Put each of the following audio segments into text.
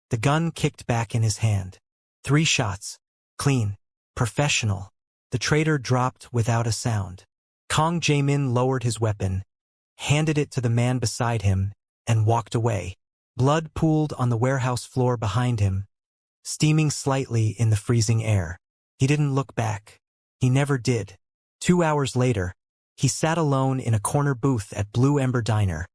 The gun kicked back in his hand. 3 shots. Clean. Professional. The traitor dropped without a sound. Kang Jae-Min lowered his weapon, handed it to the man beside him, and walked away. Blood pooled on the warehouse floor behind him, steaming slightly in the freezing air. He didn't look back. He never did. 2 hours later, he sat alone in a corner booth at Blue Ember Diner,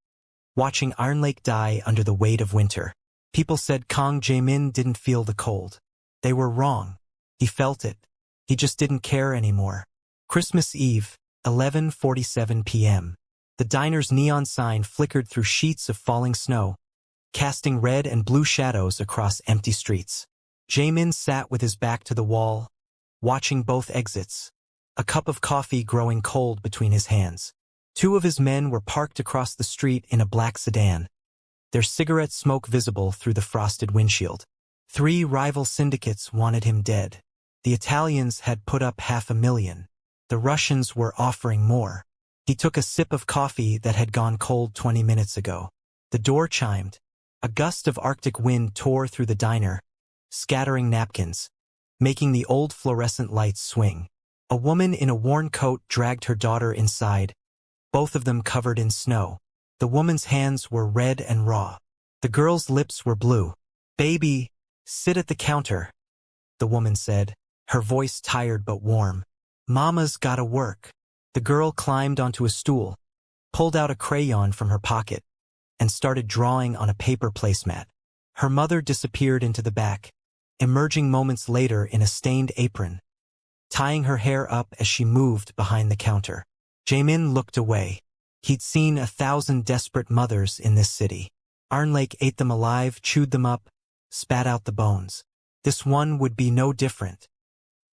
watching Ironlake die under the weight of winter. People said Kang Jae-Min didn't feel the cold. They were wrong. He felt it. He just didn't care anymore. Christmas Eve, 11:47 p.m. The diner's neon sign flickered through sheets of falling snow, casting red and blue shadows across empty streets. Jae-Min sat with his back to the wall, watching both exits, a cup of coffee growing cold between his hands. 2 of his men were parked across the street in a black sedan, their cigarette smoke visible through the frosted windshield. 3 rival syndicates wanted him dead. The Italians had put up $500,000. The Russians were offering more. He took a sip of coffee that had gone cold 20 minutes ago. The door chimed. A gust of Arctic wind tore through the diner, scattering napkins, making the old fluorescent lights swing. A woman in a worn coat dragged her daughter inside, both of them covered in snow. The woman's hands were red and raw. The girl's lips were blue. "Baby, sit at the counter," the woman said, her voice tired but warm. "Mama's gotta work." The girl climbed onto a stool, pulled out a crayon from her pocket, and started drawing on a paper placemat. Her mother disappeared into the back, emerging moments later in a stained apron, tying her hair up as she moved behind the counter. Jae-Min looked away. He'd seen 1,000 desperate mothers in this city. Ironlake ate them alive, chewed them up, spat out the bones. This one would be no different.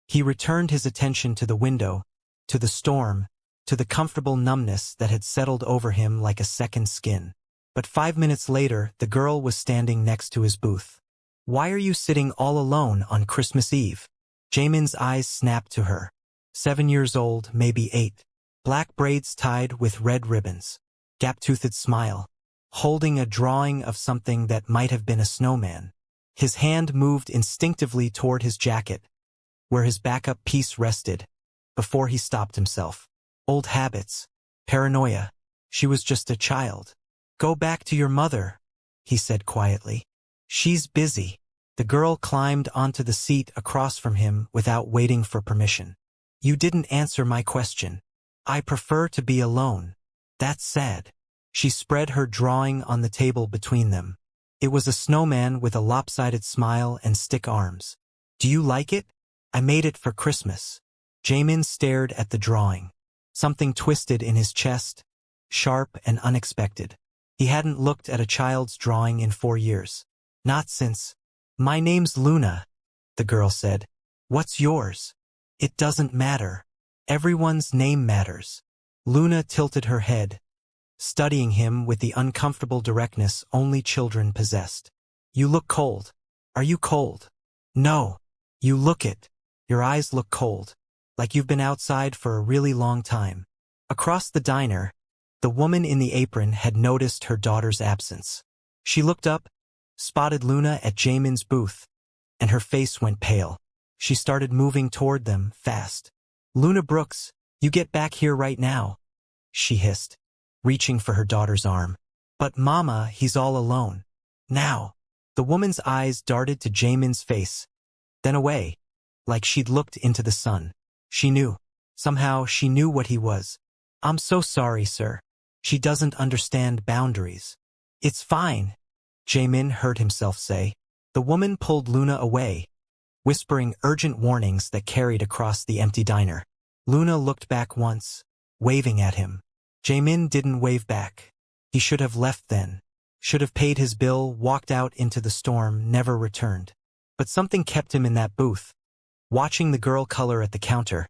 He returned his attention to the window, to the storm, to the comfortable numbness that had settled over him like a second skin. But 5 minutes later, the girl was standing next to his booth. "Why are you sitting all alone on Christmas Eve?" Jae-Min's eyes snapped to her. 7 years old, maybe 8. Black braids tied with red ribbons. Gap-toothed smile. Holding a drawing of something that might have been a snowman. His hand moved instinctively toward his jacket, where his backup piece rested, before he stopped himself. Old habits. Paranoia. She was just a child. "Go back to your mother," he said quietly. "She's busy." The girl climbed onto the seat across from him without waiting for permission. "You didn't answer my question. I prefer to be alone." "That's sad." She spread her drawing on the table between them. It was a snowman with a lopsided smile and stick arms. "Do you like it? I made it for Christmas." Jae-Min stared at the drawing. Something twisted in his chest, sharp and unexpected. He hadn't looked at a child's drawing in 4 years. Not since. "My name's Luna," the girl said. "What's yours?" "It doesn't matter. Everyone's name matters." Luna tilted her head, studying him with the uncomfortable directness only children possessed. "You look cold. Are you cold?" "No. You look it. Your eyes look cold. Like you've been outside for a really long time." Across the diner, the woman in the apron had noticed her daughter's absence. She looked up, spotted Luna at Jae-Min's booth, and her face went pale. She started moving toward them, fast. "Luna Brooks, you get back here right now," she hissed, reaching for her daughter's arm. "But Mama, he's all alone." "Now." The woman's eyes darted to Jae-Min's face, then away, like she'd looked into the sun. She knew. Somehow she knew what he was. "I'm so sorry, sir. She doesn't understand boundaries." "It's fine," Jae-Min heard himself say. The woman pulled Luna away, whispering urgent warnings that carried across the empty diner. Luna looked back once, waving at him. Jae-Min didn't wave back. He should have left then. Should have paid his bill, walked out into the storm, never returned. But something kept him in that booth, watching the girl color at the counter,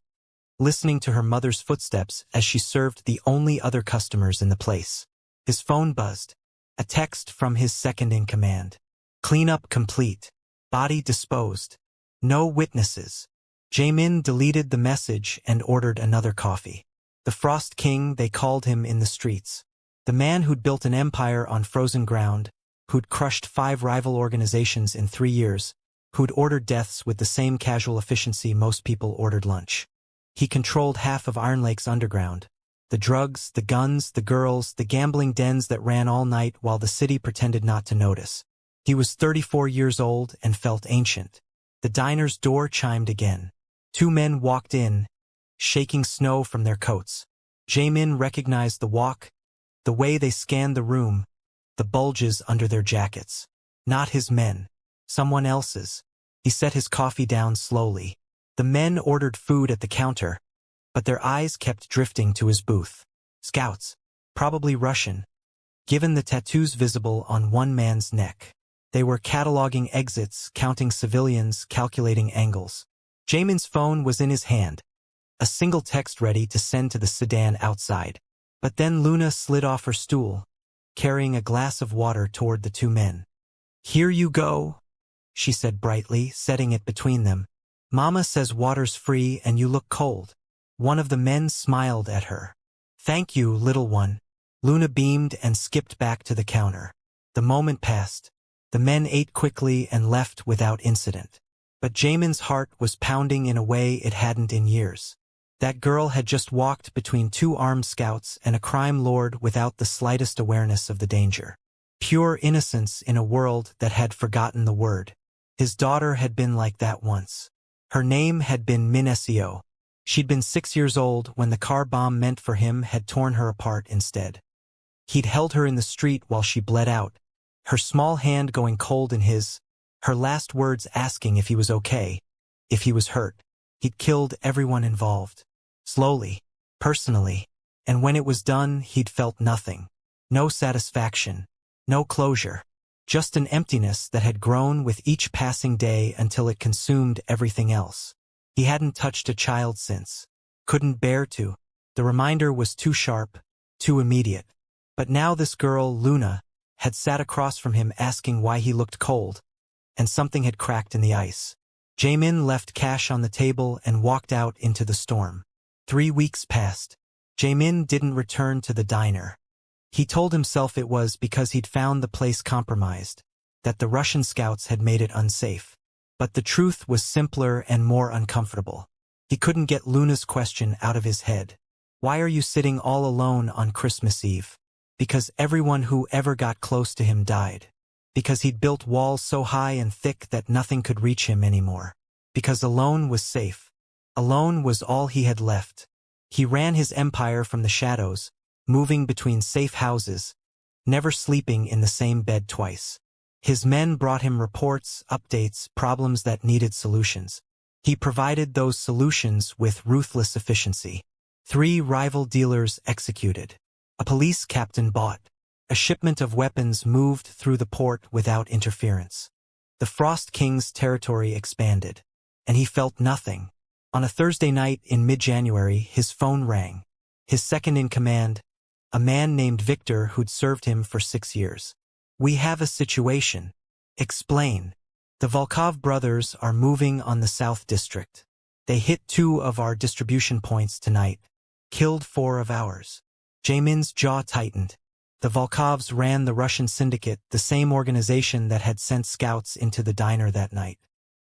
listening to her mother's footsteps as she served the only other customers in the place. His phone buzzed. A text from his second-in-command. "Cleanup complete. Body disposed. No witnesses." Jae-Min deleted the message and ordered another coffee. The Frost King, they called him in the streets. The man who'd built an empire on frozen ground, who'd crushed 5 rival organizations in 3 years, who'd ordered deaths with the same casual efficiency most people ordered lunch. He controlled half of Ironlake's underground. The drugs, the guns, the girls, the gambling dens that ran all night while the city pretended not to notice. He was 34 years old and felt ancient. The diner's door chimed again. 2 men walked in, shaking snow from their coats. Jae-Min recognized the walk, the way they scanned the room, the bulges under their jackets. Not his men. Someone else's. He set his coffee down slowly. The men ordered food at the counter, but their eyes kept drifting to his booth. Scouts. Probably Russian. Given the tattoos visible on one man's neck. They were cataloging exits, counting civilians, calculating angles. Jae-Min's phone was in his hand, a single text ready to send to the sedan outside. But then Luna slid off her stool, carrying a glass of water toward the 2 men. "Here you go," she said brightly, setting it between them. "Mama says water's free and you look cold." One of the men smiled at her. "Thank you, little one." Luna beamed and skipped back to the counter. The moment passed. The men ate quickly and left without incident. But Jae-Min's heart was pounding in a way it hadn't in years. That girl had just walked between 2 armed scouts and a crime lord without the slightest awareness of the danger. Pure innocence in a world that had forgotten the word. His daughter had been like that once. Her name had been Min Seo. She'd been 6 years old when the car bomb meant for him had torn her apart instead. He'd held her in the street while she bled out, her small hand going cold in his, her last words asking if he was okay, if he was hurt. He'd killed everyone involved. Slowly, personally, and when it was done, he'd felt nothing. No satisfaction, no closure, just an emptiness that had grown with each passing day until it consumed everything else. He hadn't touched a child since. Couldn't bear to. The reminder was too sharp, too immediate. But now this girl, Luna, had sat across from him asking why he looked cold, and something had cracked in the ice. Jae-Min left cash on the table and walked out into the storm. 3 weeks passed. Jae-Min didn't return to the diner. He told himself it was because he'd found the place compromised, that the Russian scouts had made it unsafe. But the truth was simpler and more uncomfortable. He couldn't get Luna's question out of his head. Why are you sitting all alone on Christmas Eve? Because everyone who ever got close to him died. Because he'd built walls so high and thick that nothing could reach him anymore. Because alone was safe. Alone was all he had left. He ran his empire from the shadows, moving between safe houses, never sleeping in the same bed twice. His men brought him reports, updates, problems that needed solutions. He provided those solutions with ruthless efficiency. 3 rival dealers executed. A police captain bought. A shipment of weapons moved through the port without interference. The Frost King's territory expanded. And he felt nothing. On a Thursday night in mid-January, his phone rang. His second-in-command, a man named Victor who'd served him for 6 years. "We have a situation." "Explain." "The Volkov brothers are moving on the South District. They hit 2 of our distribution points tonight. Killed 4 of ours." Jae-Min's jaw tightened. The Volkovs ran the Russian syndicate, the same organization that had sent scouts into the diner that night.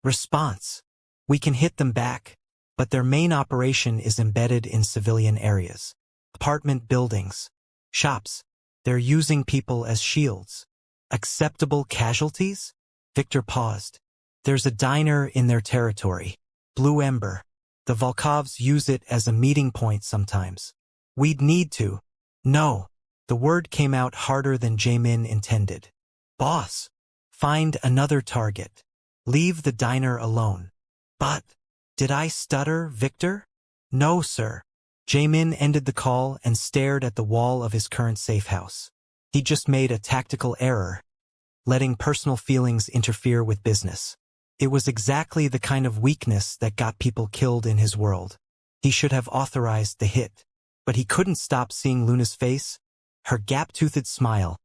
Response. "We can hit them back, but their main operation is embedded in civilian areas. Apartment buildings. Shops. They're using people as shields." "Acceptable casualties?" Victor paused. "There's a diner in their territory. Blue Ember. The Volkovs use it as a meeting point sometimes. We'd need to." "No." The word came out harder than Jae-Min intended. "Boss. Find another target. Leave the diner alone." "But..." "Did I stutter, Victor?" "No, sir." Jae-Min ended the call and stared at the wall of his current safe house. He'd just made a tactical error, letting personal feelings interfere with business. It was exactly the kind of weakness that got people killed in his world. He should have authorized the hit. But he couldn't stop seeing Luna's face, her gap-toothed smile,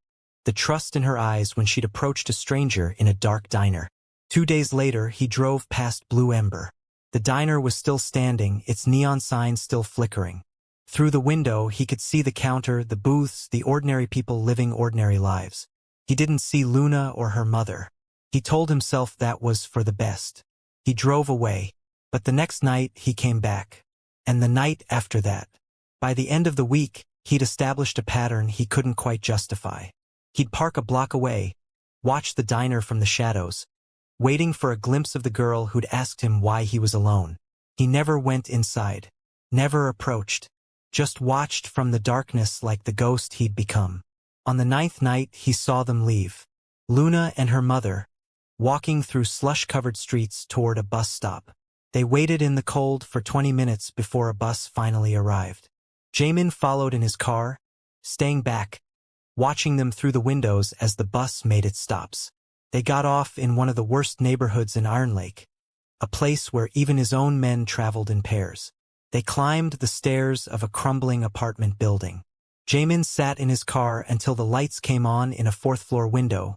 the trust in her eyes when she'd approached a stranger in a dark diner. 2 days later, he drove past Blue Ember. The diner was still standing, its neon sign still flickering. Through the window, he could see the counter, the booths, the ordinary people living ordinary lives. He didn't see Luna or her mother. He told himself that was for the best. He drove away, but the next night he came back. And the night after that. By the end of the week, he'd established a pattern he couldn't quite justify. He'd park a block away, watch the diner from the shadows, waiting for a glimpse of the girl who'd asked him why he was alone. He never went inside, never approached, just watched from the darkness like the ghost he'd become. On the 9th night, he saw them leave. Luna and her mother, walking through slush-covered streets toward a bus stop. They waited in the cold for 20 minutes before a bus finally arrived. Jae-Min followed in his car, staying back, watching them through the windows as the bus made its stops. They got off in one of the worst neighborhoods in Ironlake, a place where even his own men traveled in pairs. They climbed the stairs of a crumbling apartment building. Jae-Min sat in his car until the lights came on in a 4th-floor window,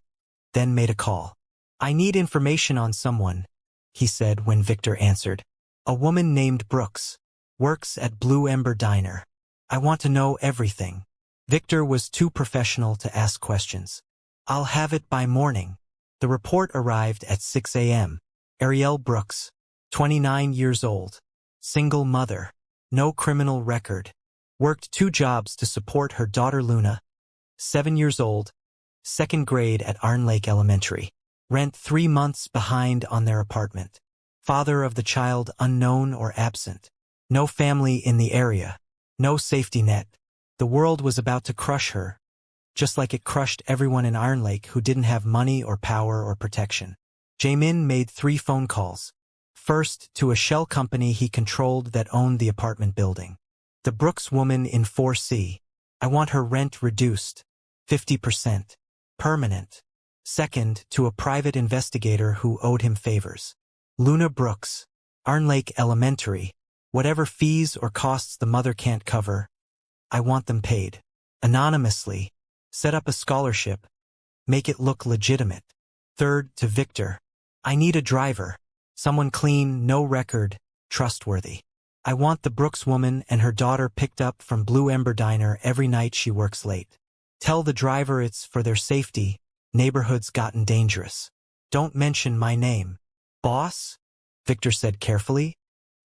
then made a call. "I need information on someone," he said when Victor answered. "A woman named Brooks. Works at Blue Ember Diner. I want to know everything." Victor was too professional to ask questions. "I'll have it by morning." The report arrived at 6 a.m. Ariel Brooks, 29 years old, single mother, no criminal record, worked 2 jobs to support her daughter Luna, 7 years old, 2nd grade at Ironlake Elementary. Rent 3 months behind on their apartment. Father of the child unknown or absent. No family in the area. No safety net. The world was about to crush her, just like it crushed everyone in Ironlake who didn't have money or power or protection. Jae-Min made 3 phone calls. First, to a shell company he controlled that owned the apartment building. The Brooks woman in 4C. "I want her rent reduced. 50%. Permanent." Second, to a private investigator who owed him favors. "Luna Brooks. Ironlake Elementary. Whatever fees or costs the mother can't cover, I want them paid. Anonymously. Set up a scholarship. Make it look legitimate." Third, to Victor. "I need a driver. Someone clean, no record, trustworthy. I want the Brooks woman and her daughter picked up from Blue Ember Diner every night she works late. Tell the driver it's for their safety. Neighborhood's gotten dangerous. Don't mention my name." "Boss?" Victor said carefully.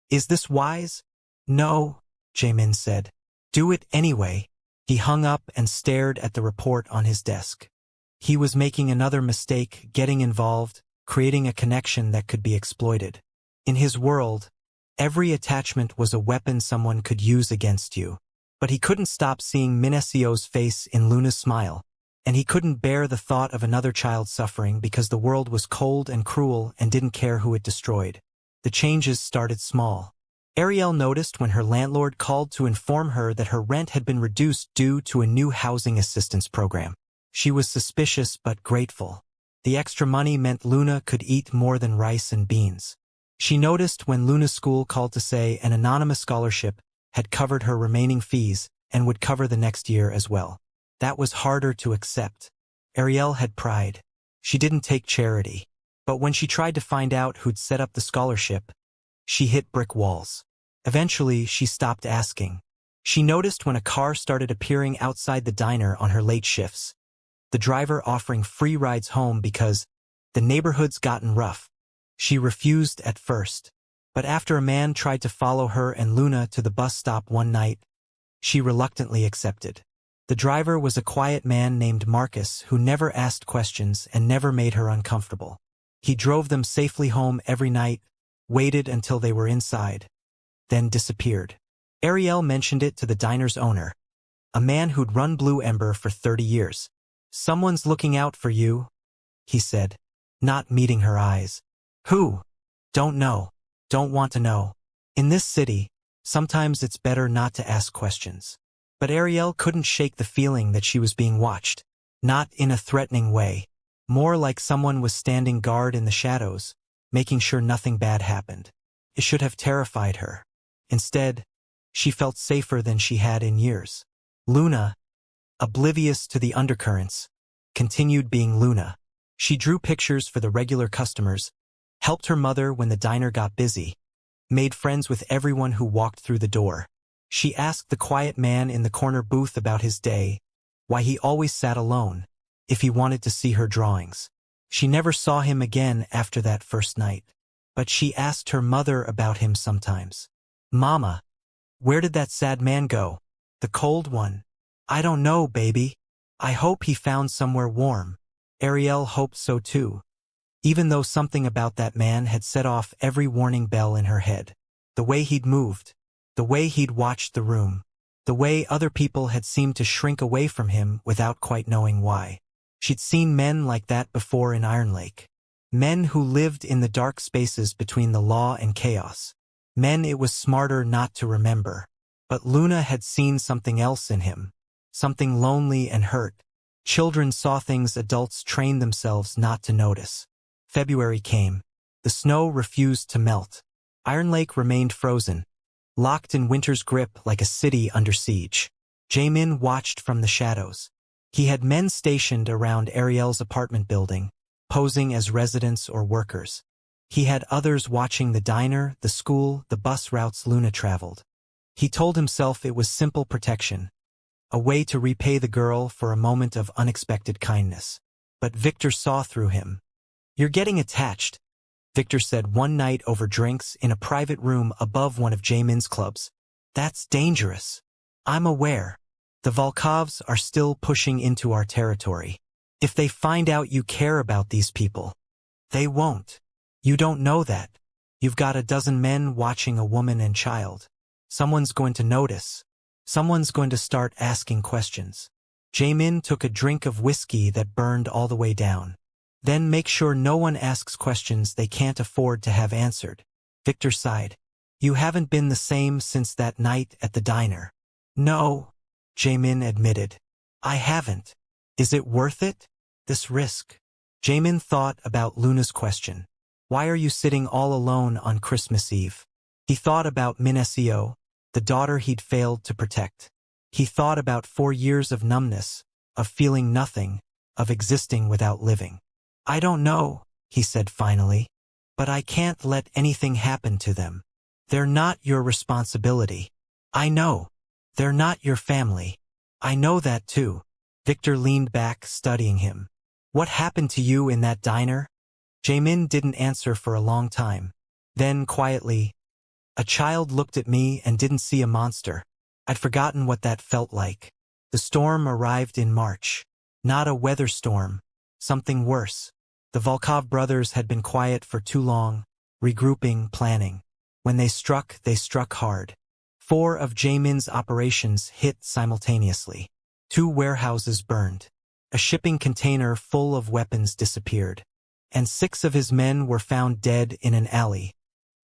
"Is this wise?" "No," Jae-Min said. "Do it anyway." He hung up and stared at the report on his desk. He was making another mistake, getting involved, creating a connection that could be exploited. In his world, every attachment was a weapon someone could use against you. But he couldn't stop seeing Minasio's face in Luna's smile, and he couldn't bear the thought of another child suffering because the world was cold and cruel and didn't care who it destroyed. The changes started small. Ariel noticed when her landlord called to inform her that her rent had been reduced due to a new housing assistance program. She was suspicious but grateful. The extra money meant Luna could eat more than rice and beans. She noticed when Luna's school called to say an anonymous scholarship had covered her remaining fees and would cover the next year as well. That was harder to accept. Ariel had pride. She didn't take charity. But when she tried to find out who'd set up the scholarship, she hit brick walls. Eventually, she stopped asking. She noticed when a car started appearing outside the diner on her late shifts. The driver offering free rides home because the neighborhood's gotten rough. She refused at first. But after a man tried to follow her and Luna to the bus stop one night, she reluctantly accepted. The driver was a quiet man named Marcus who never asked questions and never made her uncomfortable. He drove them safely home every night, waited until they were inside, then disappeared. Ariel mentioned it to the diner's owner, a man who'd run Blue Ember for 30 years. "Someone's looking out for you," he said, not meeting her eyes. "Who?" "Don't know. Don't want to know. In this city, sometimes it's better not to ask questions." But Ariel couldn't shake the feeling that she was being watched. Not in a threatening way. More like someone was standing guard in the shadows, making sure nothing bad happened. It should have terrified her. Instead, she felt safer than she had in years. Luna, oblivious to the undercurrents, continued being Luna. She drew pictures for the regular customers, helped her mother when the diner got busy, made friends with everyone who walked through the door. She asked the quiet man in the corner booth about his day, why he always sat alone. if he wanted to see her drawings. She never saw him again after that first night. But she asked her mother about him sometimes. "Mama, where did that sad man go? The cold one?" "I don't know, baby. I hope he found somewhere warm." Ariel hoped so too, even though something about that man had set off every warning bell in her head. The way he'd moved, the way he'd watched the room, the way other people had seemed to shrink away from him without quite knowing why. She'd seen men like that before in Ironlake. Men who lived in the dark spaces between the law and chaos. Men it was smarter not to remember. But Luna had seen something else in him. Something lonely and hurt. Children saw things adults trained themselves not to notice. February came. The snow refused to melt. Ironlake remained frozen, locked in winter's grip like a city under siege. Jae-Min watched from the shadows. He had men stationed around Ariel's apartment building, posing as residents or workers. He had others watching the diner, the school, the bus routes Luna traveled. He told himself it was simple protection, a way to repay the girl for a moment of unexpected kindness. But Victor saw through him. "You're getting attached," Victor said one night over drinks in a private room above one of Jae-Min's clubs. "That's dangerous." "I'm aware. The Volkovs are still pushing into our territory. If they find out you care about these people, they won't. You don't know that. You've got a dozen men watching a woman and child. Someone's going to notice. Someone's going to start asking questions." Jae-Min took a drink of whiskey that burned all the way down. "Then make sure no one asks questions they can't afford to have answered." Victor sighed. "You haven't been the same since that night at the diner." "No," Jae-Min admitted. "I haven't. Is it worth it? This risk?" Jae-Min thought about Luna's question. "Why are you sitting all alone on Christmas Eve?" He thought about Min Seo, the daughter he'd failed to protect. He thought about 4 years of numbness, of feeling nothing, of existing without living. "I don't know," he said finally. "But I can't let anything happen to them. They're not your responsibility." "I know. They're not your family." "I know that too." Victor leaned back, studying him. "What happened to you in that diner?" Jae-Min didn't answer for a long time. Then, quietly, "A child looked at me and didn't see a monster. I'd forgotten what that felt like." The storm arrived in March. Not a weather storm. Something worse. The Volkov brothers had been quiet for too long, regrouping, planning. When they struck hard. 4 of Jae-Min's operations hit simultaneously. 2 warehouses burned. A shipping container full of weapons disappeared. And 6 of his men were found dead in an alley,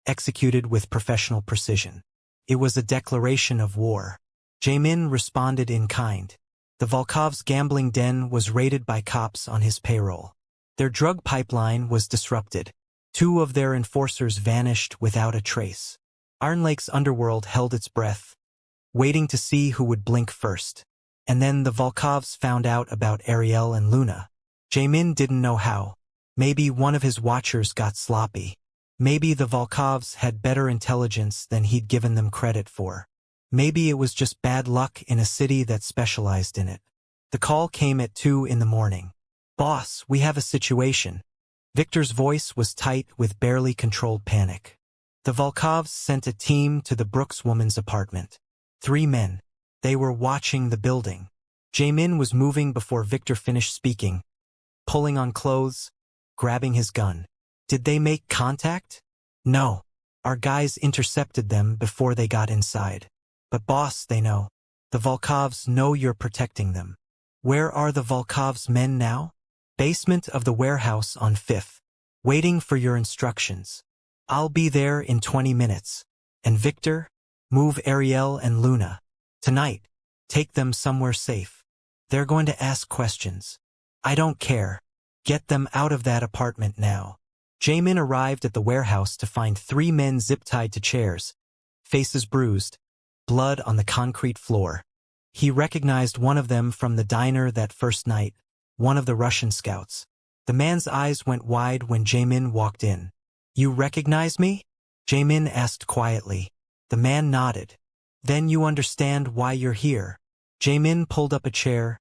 executed with professional precision. It was a declaration of war. Jae-Min responded in kind. The Volkov's gambling den was raided by cops on his payroll. Their drug pipeline was disrupted. 2 of their enforcers vanished without a trace. Ironlake's underworld held its breath, waiting to see who would blink first. And then the Volkovs found out about Ariel and Luna. Jae-Min didn't know how. Maybe one of his watchers got sloppy. Maybe the Volkovs had better intelligence than he'd given them credit for. Maybe it was just bad luck in a city that specialized in it. The call came at 2 in the morning. "Boss, we have a situation." Victor's voice was tight with barely controlled panic. The Volkovs sent a team to the Brooks woman's apartment. 3 men. They were watching the building. Jae-Min was moving before Victor finished speaking, pulling on clothes, grabbing his gun. "Did they make contact?" "No. Our guys intercepted them before they got inside. But boss, they know. The Volkovs know you're protecting them." "Where are the Volkovs' men now?" "Basement of the warehouse on 5th. Waiting for your instructions." "I'll be there in 20 minutes. And Victor, move Ariel and Luna. Tonight. Take them somewhere safe. They're going to ask questions." "I don't care. Get them out of that apartment now." Jae-Min arrived at the warehouse to find 3 men zip-tied to chairs, faces bruised, blood on the concrete floor. He recognized one of them from the diner that first night, one of the Russian scouts. The man's eyes went wide when Jae-Min walked in. "You recognize me?" Jae-Min asked quietly. The man nodded. "Then you understand why you're here." Jae-Min pulled up a chair,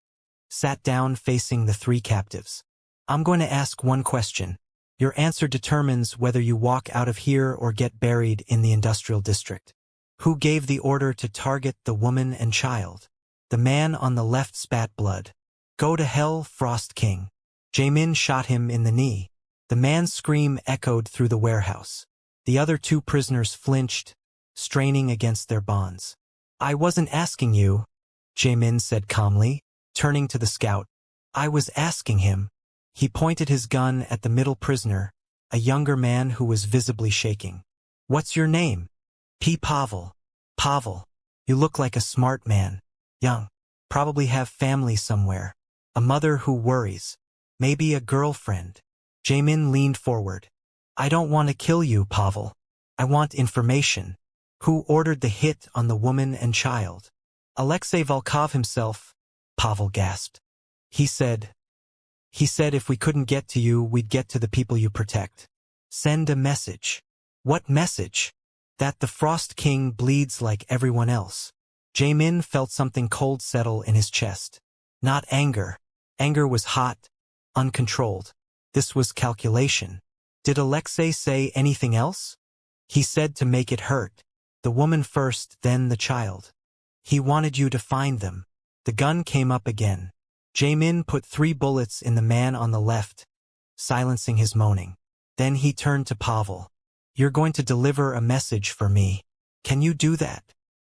sat down facing the three captives. I'm going to ask one question. Your answer determines whether you walk out of here or get buried in the industrial district. Who gave the order to target the woman and child? The man on the left spat blood. Go to hell, Frost King. Jae-Min shot him in the knee. The man's scream echoed through the warehouse. The other two prisoners flinched, straining against their bonds. I wasn't asking you, Jae-Min said calmly, turning to the scout. I was asking him. He pointed his gun at the middle prisoner, a younger man who was visibly shaking. What's your name? P. Pavel. Pavel. You look like a smart man. Young. Probably have family somewhere. A mother who worries. Maybe a girlfriend. Jae-Min leaned forward. I don't want to kill you, Pavel. I want information. Who ordered the hit on the woman and child? Alexei Volkov himself, Pavel gasped. He said if we couldn't get to you, we'd get to the people you protect. Send a message. What message? That the Frost King bleeds like everyone else. Jae-Min felt something cold settle in his chest. Not anger. Anger was hot, uncontrolled. This was calculation. Did Alexei say anything else? He said to make it hurt. The woman first, then the child. He wanted you to find them. The gun came up again. Jae-Min put 3 bullets in the man on the left, silencing his moaning. Then he turned to Pavel. You're going to deliver a message for me. Can you do that?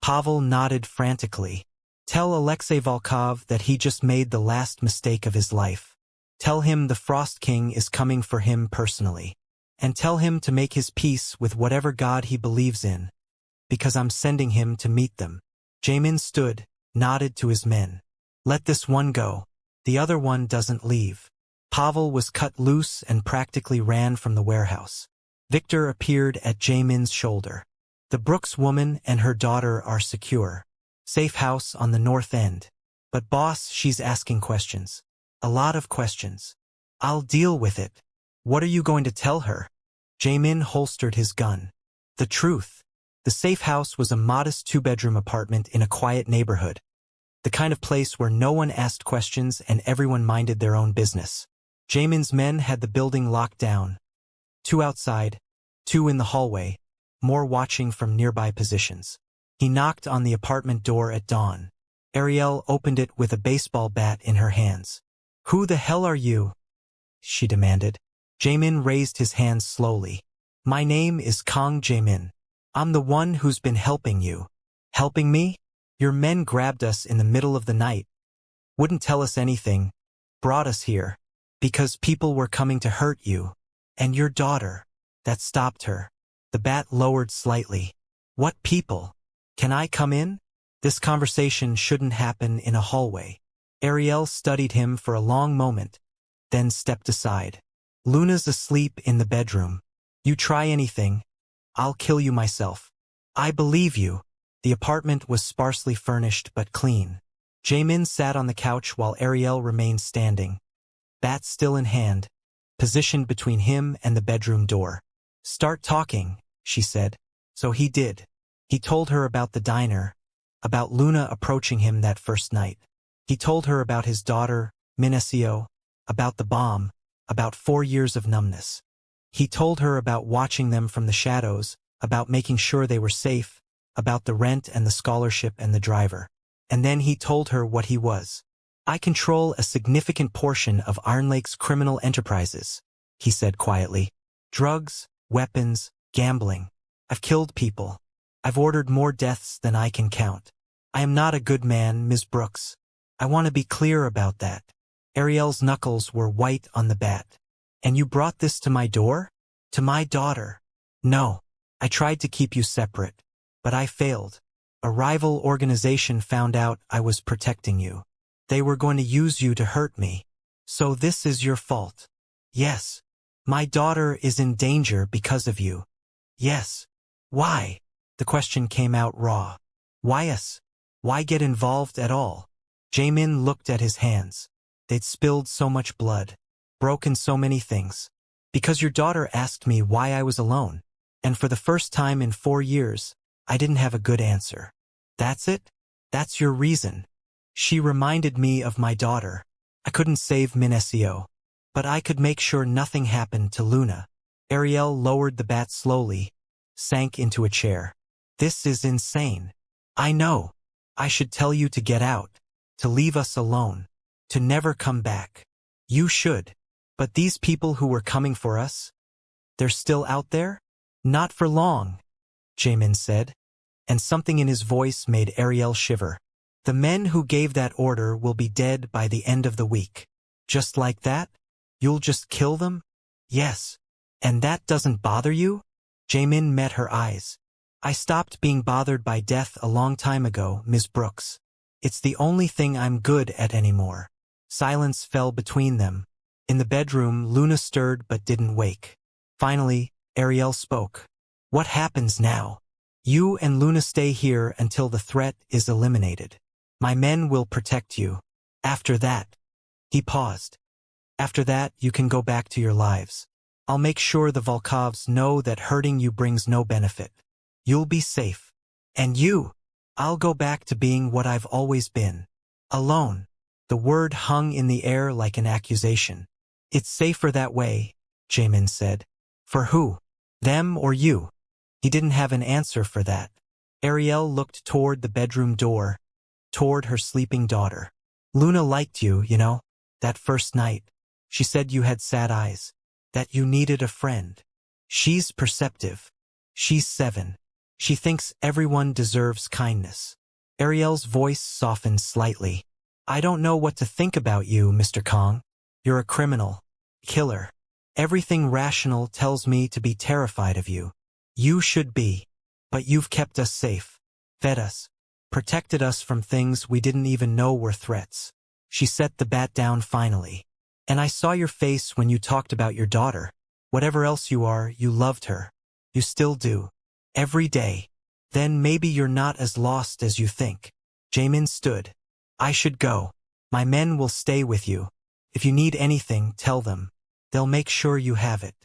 Pavel nodded frantically. Tell Alexei Volkov that he just made the last mistake of his life. Tell him the Frost King is coming for him personally. And tell him to make his peace with whatever god he believes in. Because I'm sending him to meet them. Jae-Min stood, nodded to his men. Let this one go. The other one doesn't leave. Pavel was cut loose and practically ran from the warehouse. Victor appeared at Jae-Min's shoulder. The Brooks woman and her daughter are secure. Safe house on the north end. But boss, she's asking questions. A lot of questions. I'll deal with it. What are you going to tell her? Jae-Min holstered his gun. The truth. The safe house was a modest 2-bedroom apartment in a quiet neighborhood. The kind of place where no one asked questions and everyone minded their own business. Jae-Min's men had the building locked down. 2 outside, 2 in the hallway, more watching from nearby positions. He knocked on the apartment door at dawn. Ariel opened it with a baseball bat in her hands. Who the hell are you? She demanded. Jae-Min raised his hands slowly. My name is Kang Jae-Min. I'm the one who's been helping you. Helping me? Your men grabbed us in the middle of the night. Wouldn't tell us anything. Brought us here. Because people were coming to hurt you. And your daughter. That stopped her. The bat lowered slightly. What people? Can I come in? This conversation shouldn't happen in a hallway. Ariel studied him for a long moment, then stepped aside. Luna's asleep in the bedroom. You try anything, I'll kill you myself. I believe you. The apartment was sparsely furnished but clean. Jae-Min sat on the couch while Ariel remained standing, bat still in hand, positioned between him and the bedroom door. Start talking, she said. So he did. He told her about the diner, about Luna approaching him that first night. He told her about his daughter, Minesio, about the bomb, about 4 years of numbness. He told her about watching them from the shadows, about making sure they were safe, about the rent and the scholarship and the driver. And then he told her what he was. I control a significant portion of Ironlake's criminal enterprises, he said quietly. Drugs, weapons, gambling. I've killed people. I've ordered more deaths than I can count. I am not a good man, Ms. Brooks. I want to be clear about that. Ariel's knuckles were white on the bat. And you brought this to my door? To my daughter? No. I tried to keep you separate. But I failed. A rival organization found out I was protecting you. They were going to use you to hurt me. So this is your fault. Yes. My daughter is in danger because of you. Yes. Why? The question came out raw. Why us? Why get involved at all? Jae-Min looked at his hands. They'd spilled so much blood. Broken so many things. Because your daughter asked me why I was alone. And for the first time in 4 years, I didn't have a good answer. That's it? That's your reason? She reminded me of my daughter. I couldn't save Min Seo. But I could make sure nothing happened to Luna. Ariel lowered the bat slowly, sank into a chair. This is insane. I know. I should tell you to get out, to leave us alone, to never come back. You should. But these people who were coming for us? They're still out there? Not for long, Jae-Min said, and something in his voice made Ariel shiver. The men who gave that order will be dead by the end of the week. Just like that? You'll just kill them? Yes. And that doesn't bother you? Jae-Min met her eyes. I stopped being bothered by death a long time ago, Ms. Brooks. It's the only thing I'm good at anymore. Silence fell between them. In the bedroom, Luna stirred but didn't wake. Finally, Ariel spoke. What happens now? You and Luna stay here until the threat is eliminated. My men will protect you. After that, he paused. After that, you can go back to your lives. I'll make sure the Volkovs know that hurting you brings no benefit. You'll be safe. And you? I'll go back to being what I've always been. Alone. The word hung in the air like an accusation. It's safer that way, Jae-Min said. For who? Them or you? He didn't have an answer for that. Ariel looked toward the bedroom door, toward her sleeping daughter. Luna liked you, you know, that first night. She said you had sad eyes, that you needed a friend. She's perceptive. She's 7. She thinks everyone deserves kindness. Ariel's voice softened slightly. I don't know what to think about you, Mr. Kang. You're a criminal. Killer. Everything rational tells me to be terrified of you. You should be. But you've kept us safe. Fed us. Protected us from things we didn't even know were threats. She set the bat down finally. And I saw your face when you talked about your daughter. Whatever else you are, you loved her. You still do. Every day. Then maybe you're not as lost as you think. Jae-Min stood. I should go. My men will stay with you. If you need anything, tell them. They'll make sure you have it.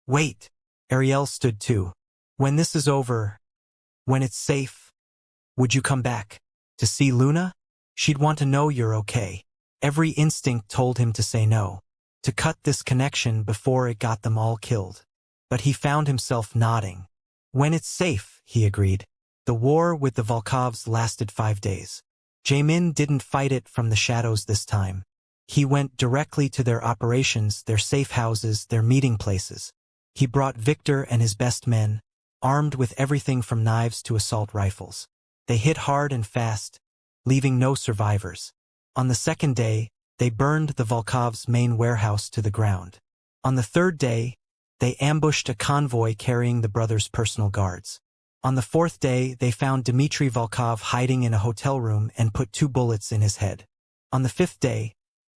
Wait. Ariel stood too. When this is over, when it's safe, would you come back? To see Luna? She'd want to know you're okay. Every instinct told him to say no. To cut this connection before it got them all killed. But he found himself nodding. When it's safe, he agreed. The war with the Volkovs lasted 5 days. Jae-Min didn't fight it from the shadows this time. He went directly to their operations, their safe houses, their meeting places. He brought Victor and his best men, armed with everything from knives to assault rifles. They hit hard and fast, leaving no survivors. On the second day, they burned the Volkovs' main warehouse to the ground. On the third day, they ambushed a convoy carrying the brothers' personal guards. On the fourth day, they found Dmitry Volkov hiding in a hotel room and put 2 bullets in his head. On the fifth day,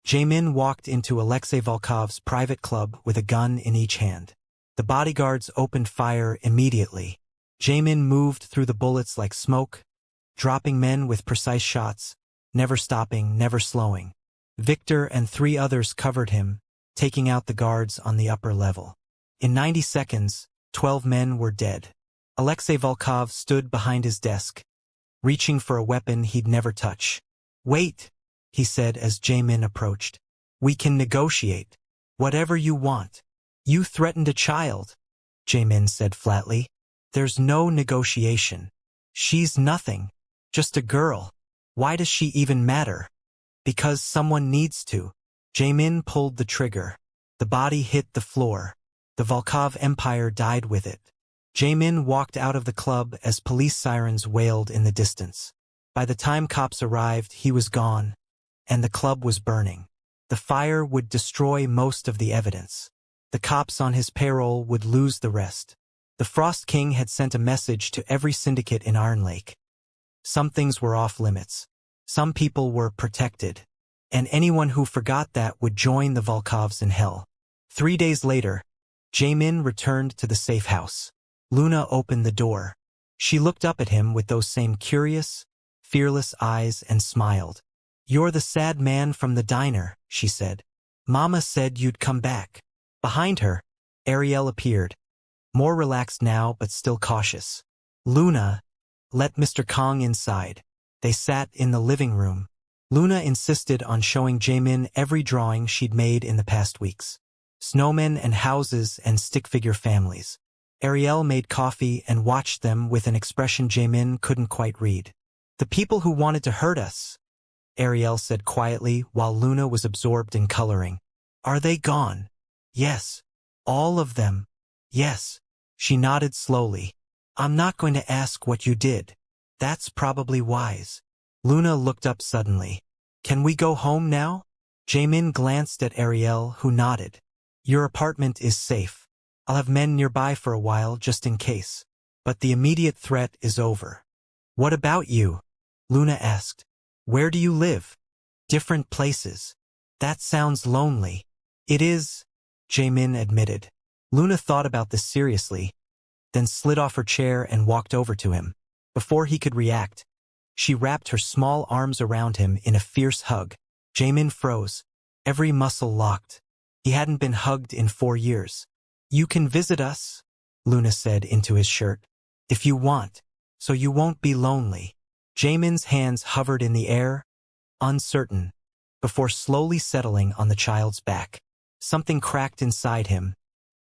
Jae-Min walked into Alexei Volkov's private club with a gun in each hand. The bodyguards opened fire immediately. Jae-Min moved through the bullets like smoke, dropping men with precise shots, never stopping, never slowing. Victor and 3 others covered him, taking out the guards on the upper level. In 90 seconds, 12 men were dead. Alexei Volkov stood behind his desk, reaching for a weapon he'd never touch. Wait, he said as Jae-Min approached. We can negotiate. Whatever you want. You threatened a child, Jae-Min said flatly. There's no negotiation. She's nothing. Just a girl. Why does she even matter? Because someone needs to. Jae-Min pulled the trigger. The body hit the floor. The Volkov Empire died with it. Jae-Min walked out of the club as police sirens wailed in the distance. By the time cops arrived, he was gone, and the club was burning. The fire would destroy most of the evidence. The cops on his payroll would lose the rest. The Frost King had sent a message to every syndicate in Ironlake. Some things were off limits. Some people were protected. And anyone who forgot that would join the Volkovs in hell. 3 days later, Jae-Min returned to the safe house. Luna opened the door. She looked up at him with those same curious, fearless eyes and smiled. You're the sad man from the diner, she said. Mama said you'd come back. Behind her, Ariel appeared. More relaxed now but still cautious. Luna, let Mr. Kang inside. They sat in the living room. Luna insisted on showing Jae-Min every drawing she'd made in the past weeks. Snowmen and houses and stick-figure families. Ariel made coffee and watched them with an expression Jae-Min couldn't quite read. "The people who wanted to hurt us," Ariel said quietly while Luna was absorbed in coloring. "Are they gone?" "Yes. All of them. Yes." She nodded slowly. "I'm not going to ask what you did. That's probably wise." Luna looked up suddenly. "Can we go home now?" Jae-Min glanced at Ariel, who nodded. "Your apartment is safe. I'll have men nearby for a while just in case. But the immediate threat is over." "What about you?" Luna asked. "Where do you live?" "Different places." "That sounds lonely." "It is," Jae-Min admitted. Luna thought about this seriously, then slid off her chair and walked over to him. Before he could react, she wrapped her small arms around him in a fierce hug. Jae-Min froze, every muscle locked. He hadn't been hugged in 4 years. "You can visit us," Luna said into his shirt, "if you want, so you won't be lonely." Jae-Min's hands hovered in the air, uncertain, before slowly settling on the child's back. Something cracked inside him,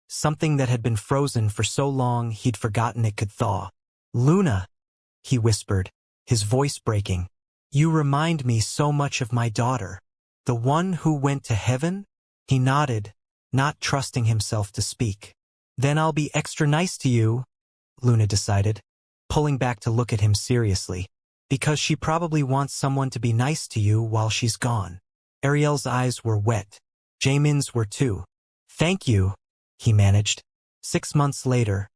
something that had been frozen for so long he'd forgotten it could thaw. "Luna," he whispered, his voice breaking. "You remind me so much of my daughter. The one who went to heaven?" He nodded, not trusting himself to speak. "Then I'll be extra nice to you," Luna decided, pulling back to look at him seriously. "Because she probably wants someone to be nice to you while she's gone." Ariel's eyes were wet. Jae-Min's were too. "Thank you," he managed. 6 months later,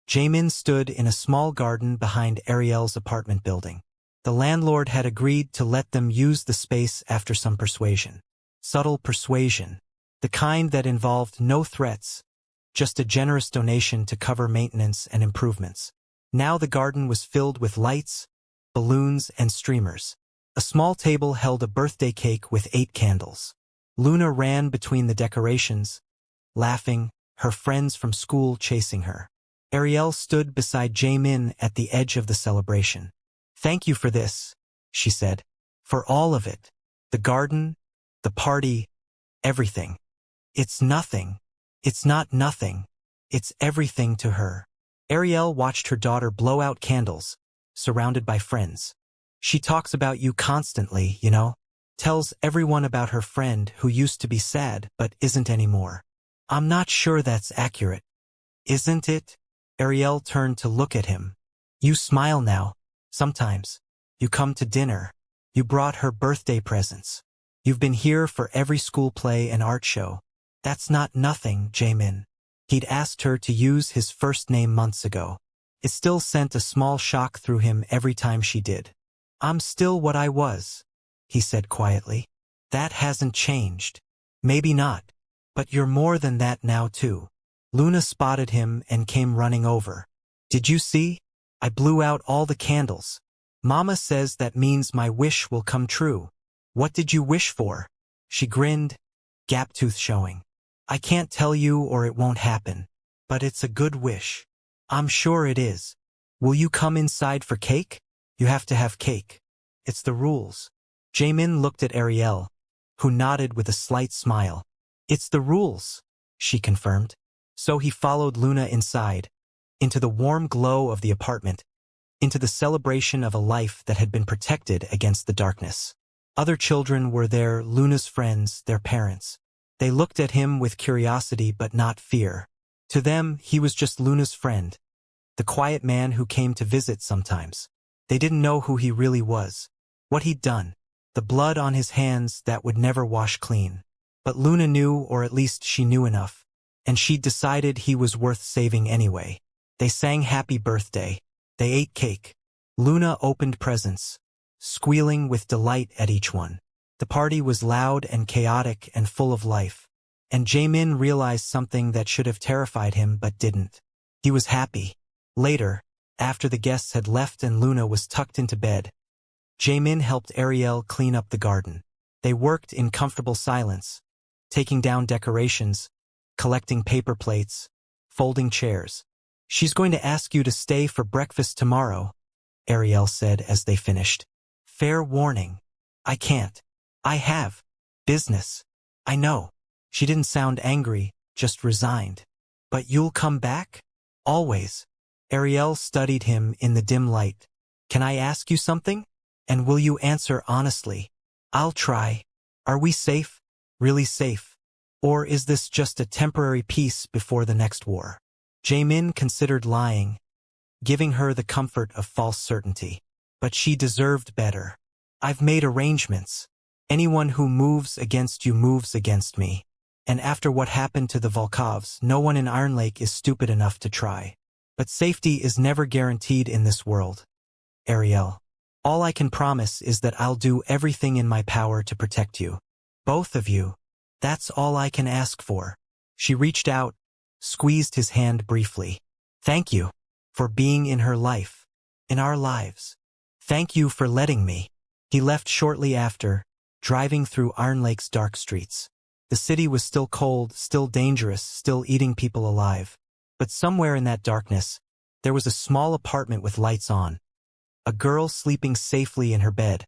Jae-Min stood in a small garden behind Ariel's apartment building. The landlord had agreed to let them use the space after some persuasion. Subtle persuasion. The kind that involved no threats, just a generous donation to cover maintenance and improvements. Now the garden was filled with lights, balloons, and streamers. A small table held a birthday cake with 8 candles. Luna ran between the decorations, laughing, her friends from school chasing her. Ariel stood beside Jae-Min at the edge of the celebration. "Thank you for this," she said. "For all of it. The garden, the party, everything. It's nothing. It's not nothing. It's everything to her." Ariel watched her daughter blow out candles, surrounded by friends. "She talks about you constantly, you know. Tells everyone about her friend who used to be sad but isn't anymore." "I'm not sure that's accurate." "Isn't it?" Ariel turned to look at him. "You smile now. Sometimes. You come to dinner. You brought her birthday presents. You've been here for every school play and art show. That's not nothing, Jae-Min." He'd asked her to use his first name months ago. It still sent a small shock through him every time she did. "I'm still what I was," he said quietly. "That hasn't changed." "Maybe not. But you're more than that now too." Luna spotted him and came running over. "Did you see? I blew out all the candles. Mama says that means my wish will come true." "What did you wish for?" She grinned, gap tooth showing. "I can't tell you or it won't happen. But it's a good wish." "I'm sure it is." "Will you come inside for cake?" "You have to have cake. It's the rules." Jae-Min looked at Ariel, who nodded with a slight smile. "It's the rules," she confirmed. So he followed Luna inside, into the warm glow of the apartment, into the celebration of a life that had been protected against the darkness. Other children were there, Luna's friends, their parents. They looked at him with curiosity but not fear. To them, he was just Luna's friend, the quiet man who came to visit sometimes. They didn't know who he really was, what he'd done, the blood on his hands that would never wash clean. But Luna knew, or at least she knew enough, and she'd decided he was worth saving anyway. They sang happy birthday. They ate cake. Luna opened presents, squealing with delight at each one. The party was loud and chaotic and full of life, and Jae-Min realized something that should have terrified him but didn't. He was happy. Later, after the guests had left and Luna was tucked into bed, Jae-Min helped Ariel clean up the garden. They worked in comfortable silence, taking down decorations, collecting paper plates, folding chairs. "She's going to ask you to stay for breakfast tomorrow," Ariel said as they finished. "Fair warning. I can't. I have business. I know. She didn't sound angry, just resigned. But you'll come back? Always. Ariel studied him in the dim light. Can I ask you something? And will you answer honestly? I'll try. Are we safe? Really safe? Or is this just a temporary peace before the next war? Jae-min considered lying, giving her the comfort of false certainty. But she deserved better. I've made arrangements. Anyone who moves against you moves against me. And after what happened to the Volkovs, no one in Ironlake is stupid enough to try. But safety is never guaranteed in this world. Ariel. All I can promise is that I'll do everything in my power to protect you. Both of you. That's all I can ask for. She reached out, squeezed his hand briefly. Thank you for being in her life, in our lives. Thank you for letting me. He left shortly after, driving through Ironlake's dark streets. The city was still cold, still dangerous, still eating people alive. But somewhere in that darkness, there was a small apartment with lights on. A girl sleeping safely in her bed.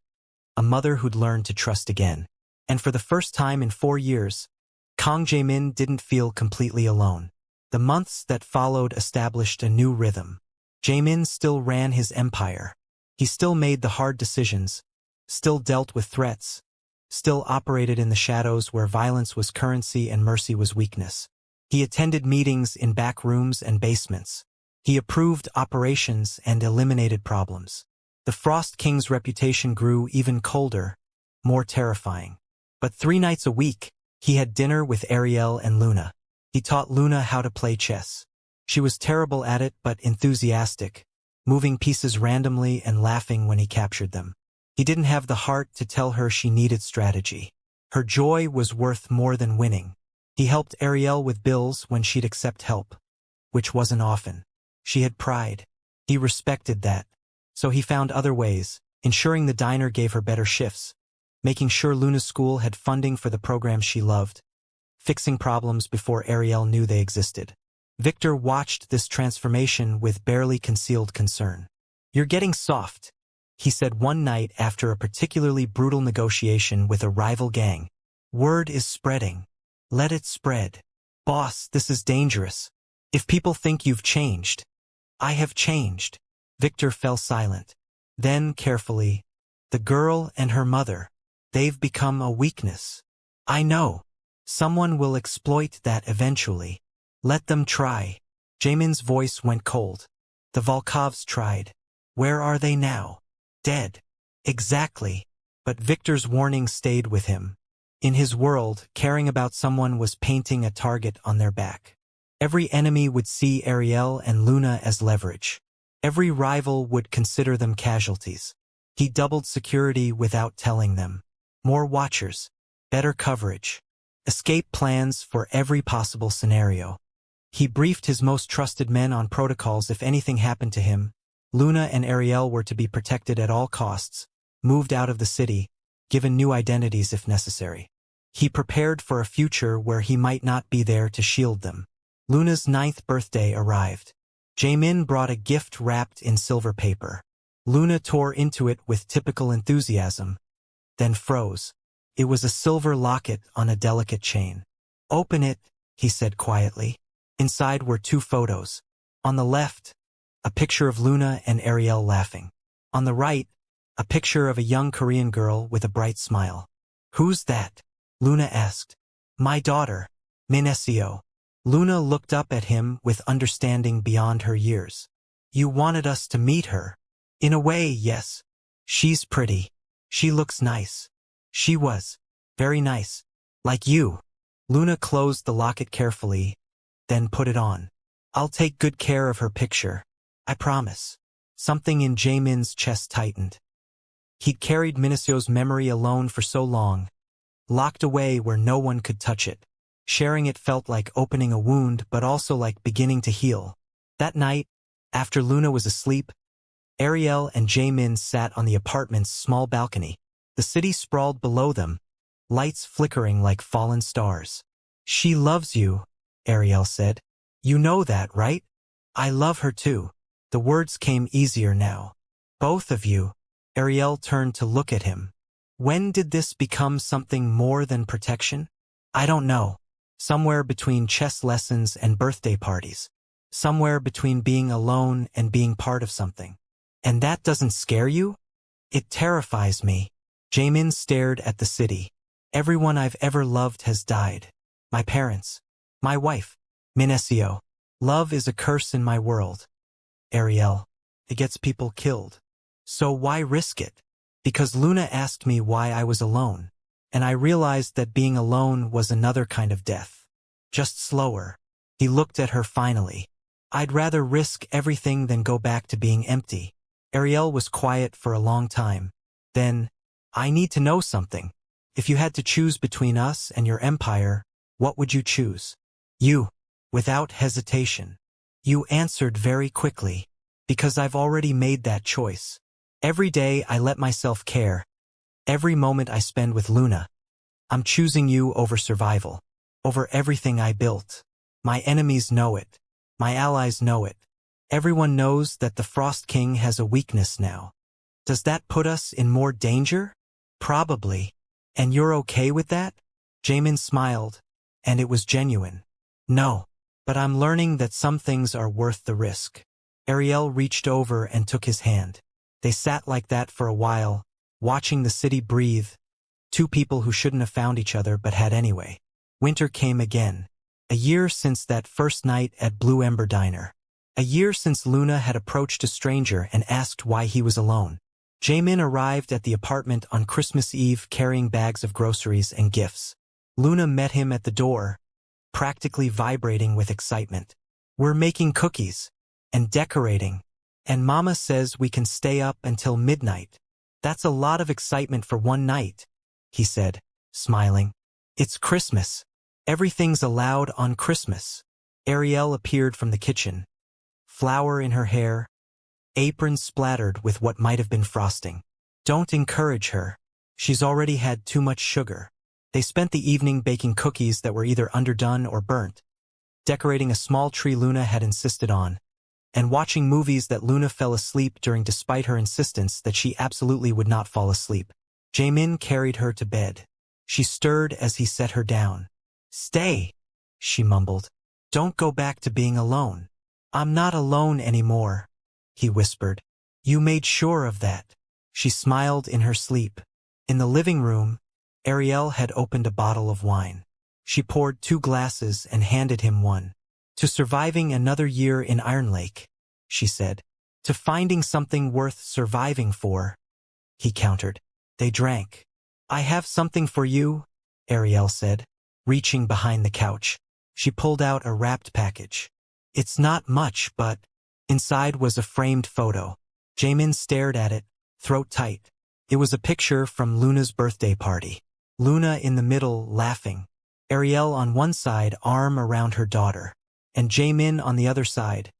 A mother who'd learned to trust again. And for the first time in 4 years, Kang Jae-Min didn't feel completely alone. The months that followed established a new rhythm. Jae-Min still ran his empire. He still made the hard decisions, still dealt with threats, still operated in the shadows where violence was currency and mercy was weakness. He attended meetings in back rooms and basements. He approved operations and eliminated problems. The Frost King's reputation grew even colder, more terrifying. But 3 nights a week, he had dinner with Ariel and Luna. He taught Luna how to play chess. She was terrible at it but enthusiastic, moving pieces randomly and laughing when he captured them. He didn't have the heart to tell her she needed strategy. Her joy was worth more than winning. He helped Ariel with bills when she'd accept help, which wasn't often. She had pride. He respected that. So he found other ways, ensuring the diner gave her better shifts, making sure Luna's school had funding for the programs she loved, fixing problems before Ariel knew they existed. Victor watched this transformation with barely concealed concern. You're getting soft, he said one night after a particularly brutal negotiation with a rival gang. Word is spreading. Let it spread. Boss, this is dangerous. If people think you've changed. I have changed. Victor fell silent. Then, carefully, the girl and her mother. They've become a weakness. I know. Someone will exploit that eventually. Let them try. Jae-Min's voice went cold. The Volkovs tried. Where are they now? Dead. Exactly. But Victor's warning stayed with him. In his world, caring about someone was painting a target on their back. Every enemy would see Ariel and Luna as leverage. Every rival would consider them casualties. He doubled security without telling them. More watchers. Better coverage. Escape plans for every possible scenario. He briefed his most trusted men on protocols if anything happened to him. Luna and Ariel were to be protected at all costs, moved out of the city, given new identities if necessary. He prepared for a future where he might not be there to shield them. Luna's 9th birthday arrived. Jae-Min brought a gift wrapped in silver paper. Luna tore into it with typical enthusiasm, then froze. It was a silver locket on a delicate chain. Open it, he said quietly. Inside were 2 photos. On the left, a picture of Luna and Ariel laughing. On the right, a picture of a young Korean girl with a bright smile. Who's that? Luna asked. My daughter, Minesio. Luna looked up at him with understanding beyond her years. You wanted us to meet her. In a way, yes. She's pretty. She looks nice. She was. Very nice. Like you. Luna closed the locket carefully, then put it on. I'll take good care of her picture. I promise. Something in Jae-Min's chest tightened. He'd carried Minesio's memory alone for so long, locked away where no one could touch it. Sharing it felt like opening a wound, but also like beginning to heal. That night, after Luna was asleep, Ariel and Jae-Min sat on the apartment's small balcony. The city sprawled below them, lights flickering like fallen stars. She loves you, Ariel said. You know that, right? I love her too. The words came easier now. Both of you. Ariel turned to look at him. When did this become something more than protection? I don't know. Somewhere between chess lessons and birthday parties. Somewhere between being alone and being part of something. And that doesn't scare you? It terrifies me. Jae-Min stared at the city. Everyone I've ever loved has died. My parents. My wife. Minesio. Love is a curse in my world. Ariel. It gets people killed. So why risk it? Because Luna asked me why I was alone. And I realized that being alone was another kind of death. Just slower. He looked at her finally. I'd rather risk everything than go back to being empty. Ariel was quiet for a long time. Then, I need to know something. If you had to choose between us and your empire, what would you choose? You. Without hesitation. You answered very quickly. Because I've already made that choice. Every day I let myself care. Every moment I spend with Luna. I'm choosing you over survival. Over everything I built. My enemies know it. My allies know it. Everyone knows that the Frost King has a weakness now. Does that put us in more danger? Probably. And you're okay with that? Jae-Min smiled, and it was genuine. No. But I'm learning that some things are worth the risk. Ariel reached over and took his hand. They sat like that for a while, watching the city breathe. Two people who shouldn't have found each other but had anyway. Winter came again. A year since that first night at Blue Ember Diner. A year since Luna had approached a stranger and asked why he was alone. Jae-Min arrived at the apartment on Christmas Eve carrying bags of groceries and gifts. Luna met him at the door, practically vibrating with excitement. We're making cookies and decorating, and Mama says we can stay up until midnight. That's a lot of excitement for one night, he said, smiling. It's Christmas. Everything's allowed on Christmas. Ariel appeared from the kitchen. Flour in her hair, apron splattered with what might have been frosting. Don't encourage her. She's already had too much sugar. They spent the evening baking cookies that were either underdone or burnt, decorating a small tree Luna had insisted on, and watching movies that Luna fell asleep during despite her insistence that she absolutely would not fall asleep. Jae-Min carried her to bed. She stirred as he set her down. Stay, she mumbled. Don't go back to being alone. I'm not alone anymore, he whispered. You made sure of that. She smiled in her sleep. In the living room, Ariel had opened a bottle of wine. She poured 2 glasses and handed him one. To surviving another year in Ironlake, she said. To finding something worth surviving for, he countered. They drank. I have something for you, Ariel said, reaching behind the couch. She pulled out a wrapped package. It's not much, but inside was a framed photo. Jae-Min stared at it, throat tight. It was a picture from Luna's birthday party. Luna in the middle, laughing. Ariel on one side, arm around her daughter. And Jae-Min on the other side,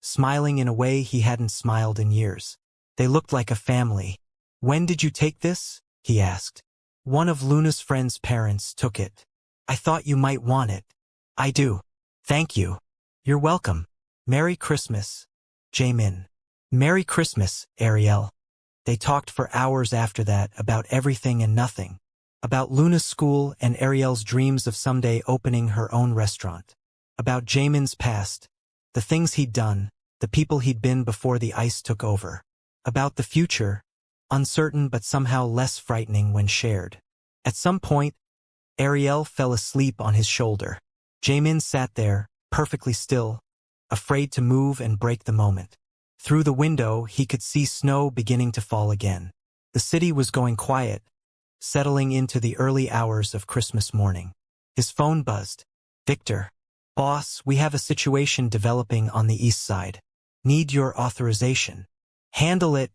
smiling in a way he hadn't smiled in years. They looked like a family. When did you take this? He asked. One of Luna's friend's parents took it. I thought you might want it. I do. Thank you. You're welcome. Merry Christmas, Jae-Min. Merry Christmas, Ariel. They talked for hours after that about everything and nothing. About Luna's school and Ariel's dreams of someday opening her own restaurant. About Jae-Min's past, the things he'd done, the people he'd been before the ice took over. About the future, uncertain but somehow less frightening when shared. At some point, Ariel fell asleep on his shoulder. Jae-Min sat there, perfectly still, afraid to move and break the moment. Through the window, he could see snow beginning to fall again. The city was going quiet, settling into the early hours of Christmas morning. His phone buzzed. Victor. Boss, we have a situation developing on the east side. Need your authorization. Handle it,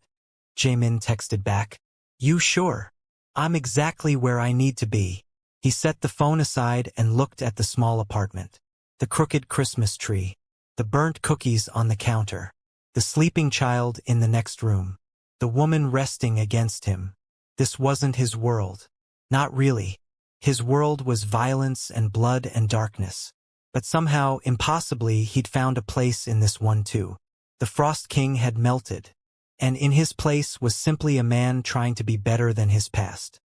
Jae-Min texted back. You sure? I'm exactly where I need to be. He set the phone aside and looked at the small apartment. The crooked Christmas tree. The burnt cookies on the counter. The sleeping child in the next room. The woman resting against him. This wasn't his world. Not really. His world was violence and blood and darkness. But somehow, impossibly, he'd found a place in this one too. The Frost King had melted. And in his place was simply a man trying to be better than his past.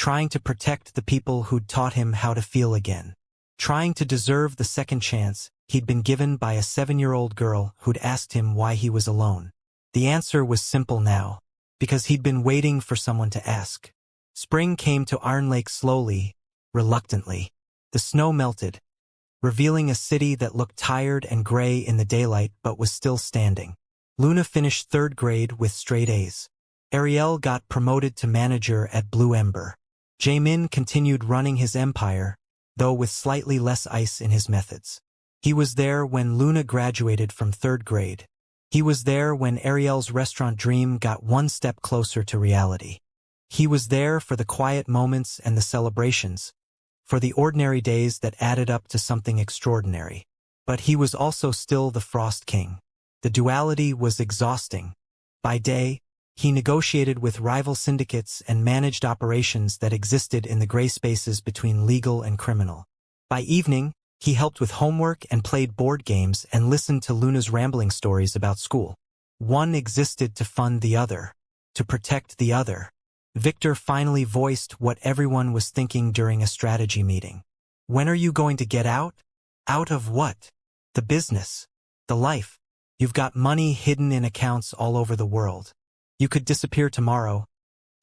trying to protect the people who'd taught him how to feel again. Trying to deserve the second chance he'd been given by a 7-year-old girl who'd asked him why he was alone. The answer was simple now, because he'd been waiting for someone to ask. Spring came to Ironlake slowly, reluctantly. The snow melted, revealing a city that looked tired and gray in the daylight but was still standing. Luna finished 3rd grade with straight A's. Ariel got promoted to manager at Blue Ember. Jae-Min continued running his empire, though with slightly less ice in his methods. He was there when Luna graduated from 3rd grade. He was there when Ariel's restaurant dream got one step closer to reality. He was there for the quiet moments and the celebrations, for the ordinary days that added up to something extraordinary. But he was also still the Frost King. The duality was exhausting. By day, he negotiated with rival syndicates and managed operations that existed in the gray spaces between legal and criminal. By evening, he helped with homework and played board games and listened to Luna's rambling stories about school. One existed to fund the other, to protect the other. Victor finally voiced what everyone was thinking during a strategy meeting. When are you going to get out? Out of what? The business. The life. You've got money hidden in accounts all over the world. You could disappear tomorrow,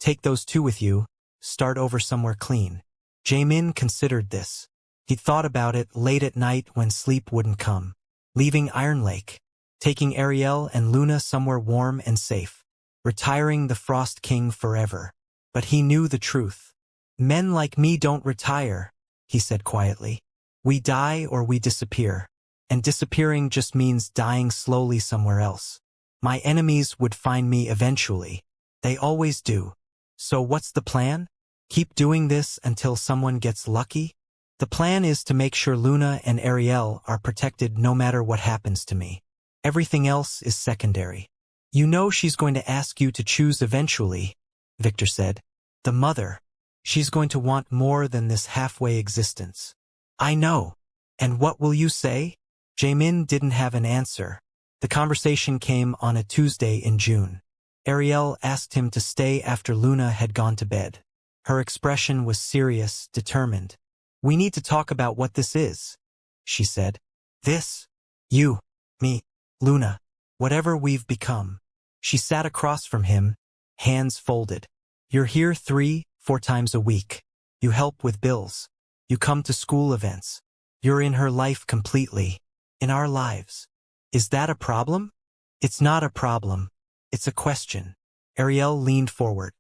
take those 2 with you, start over somewhere clean. Jae-Min considered this. He thought about it late at night when sleep wouldn't come. Leaving Ironlake, taking Ariel and Luna somewhere warm and safe, retiring the Frost King forever. But he knew the truth. Men like me don't retire, he said quietly. We die or we disappear. And disappearing just means dying slowly somewhere else. My enemies would find me eventually. They always do. So what's the plan? Keep doing this until someone gets lucky? The plan is to make sure Luna and Ariel are protected no matter what happens to me. Everything else is secondary. You know she's going to ask you to choose eventually, Victor said. The mother. She's going to want more than this halfway existence. I know. And what will you say? Jae-Min didn't have an answer. The conversation came on a Tuesday in June. Ariel asked him to stay after Luna had gone to bed. Her expression was serious, determined. We need to talk about what this is, she said. This? You, me, Luna, whatever we've become. She sat across from him, hands folded. You're here 3-4 times a week. You help with bills. You come to school events. You're in her life completely. In our lives. Is that a problem? It's not a problem. It's a question. Ariel leaned forward.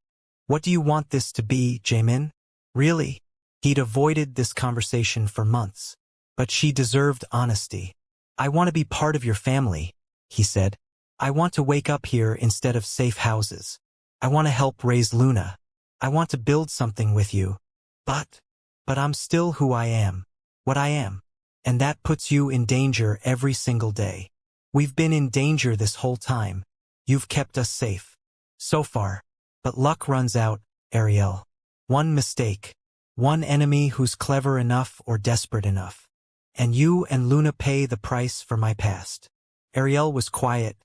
What do you want this to be, Jae-Min? Really? He'd avoided this conversation for months. But she deserved honesty. I want to be part of your family, he said. I want to wake up here instead of safe houses. I want to help raise Luna. I want to build something with you. But I'm still who I am. What I am. And that puts you in danger every single day. We've been in danger this whole time. You've kept us safe. So far. But luck runs out, Ariel. One mistake. One enemy who's clever enough or desperate enough. And you and Luna pay the price for my past. Ariel was quiet,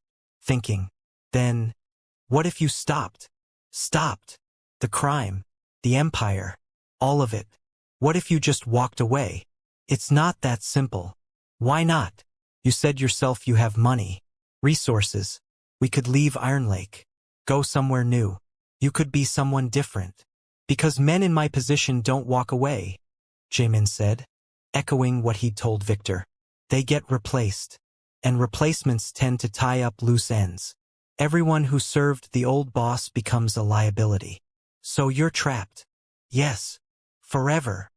thinking. Then, what if you stopped? Stopped. The crime. The empire. All of it. What if you just walked away? It's not that simple. Why not? You said yourself you have money. Resources. We could leave Ironlake. Go somewhere new. You could be someone different. Because men in my position don't walk away, Jae-Min said, echoing what he'd told Victor. They get replaced. And replacements tend to tie up loose ends. Everyone who served the old boss becomes a liability. So you're trapped. Yes. Forever.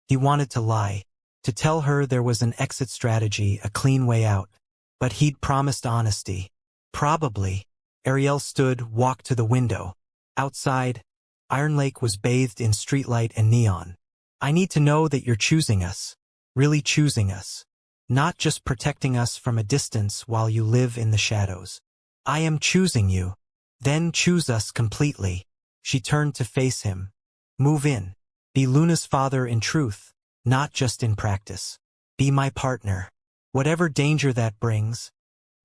He wanted to lie. To tell her there was an exit strategy, a clean way out. But he'd promised honesty. Probably. Ariel stood, walked to the window. Outside, Ironlake was bathed in streetlight and neon. I need to know that you're choosing us. Really choosing us. Not just protecting us from a distance while you live in the shadows. I am choosing you. Then choose us completely. She turned to face him. Move in. Be Luna's father in truth. Not just in practice. Be my partner. Whatever danger that brings,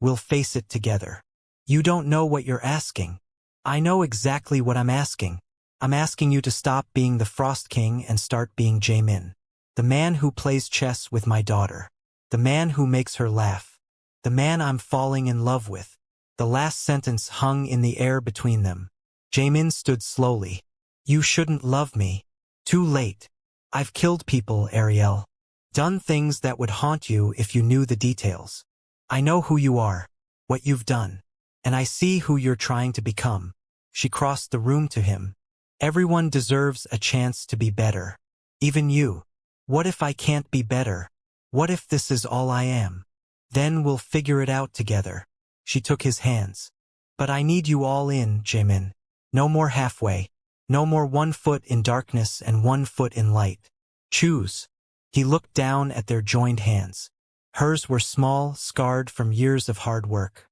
we'll face it together. You don't know what you're asking. I know exactly what I'm asking. I'm asking you to stop being the Frost King and start being Jae-Min. The man who plays chess with my daughter. The man who makes her laugh. The man I'm falling in love with. The last sentence hung in the air between them. Jae-Min stood slowly. You shouldn't love me. Too late. I've killed people, Ariel. Done things that would haunt you if you knew the details. I know who you are, what you've done, and I see who you're trying to become. She crossed the room to him. Everyone deserves a chance to be better. Even you. What if I can't be better? What if this is all I am? Then we'll figure it out together. She took his hands. But I need you all in, Jae-Min. No more halfway. No more 1 foot in darkness and 1 foot in light. Choose. He looked down at their joined hands. Hers were small, scarred from years of hard work.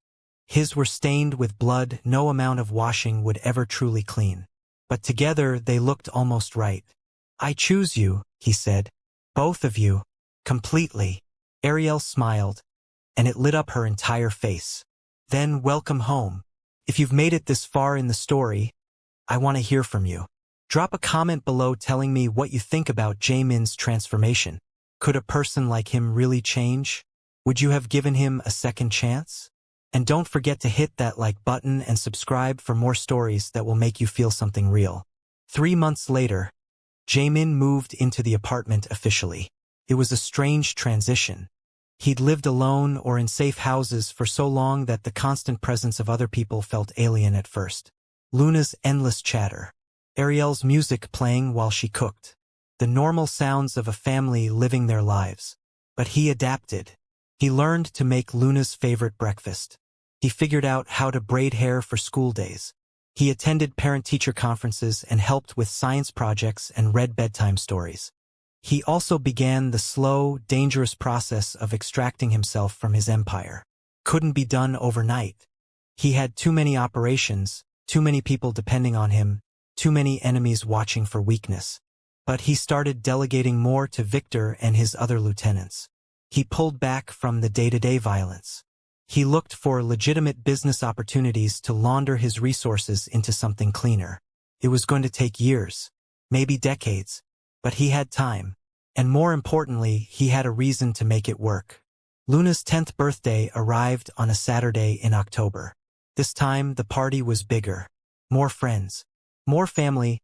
His were stained with blood no amount of washing would ever truly clean. But together they looked almost right. I choose you, he said. Both of you. Completely. Ariel smiled, and it lit up her entire face. Then welcome home. If you've made it this far in the story, I want to hear from you. Drop a comment below telling me what you think about Jae-Min's transformation. Could a person like him really change? Would you have given him a second chance? And don't forget to hit that like button and subscribe for more stories that will make you feel something real. 3 months later, Jae-Min moved into the apartment officially. It was a strange transition. He'd lived alone or in safe houses for so long that the constant presence of other people felt alien at first. Luna's endless chatter. Ariel's music playing while she cooked. The normal sounds of a family living their lives. But he adapted. He learned to make Luna's favorite breakfast. He figured out how to braid hair for school days. He attended parent-teacher conferences and helped with science projects and read bedtime stories. He also began the slow, dangerous process of extracting himself from his empire. Couldn't be done overnight. He had too many operations, too many people depending on him, too many enemies watching for weakness. But he started delegating more to Victor and his other lieutenants. He pulled back from the day-to-day violence. He looked for legitimate business opportunities to launder his resources into something cleaner. It was going to take years, maybe decades, but he had time. And more importantly, he had a reason to make it work. Luna's 10th birthday arrived on a Saturday in October. This time, the party was bigger. More friends. More family.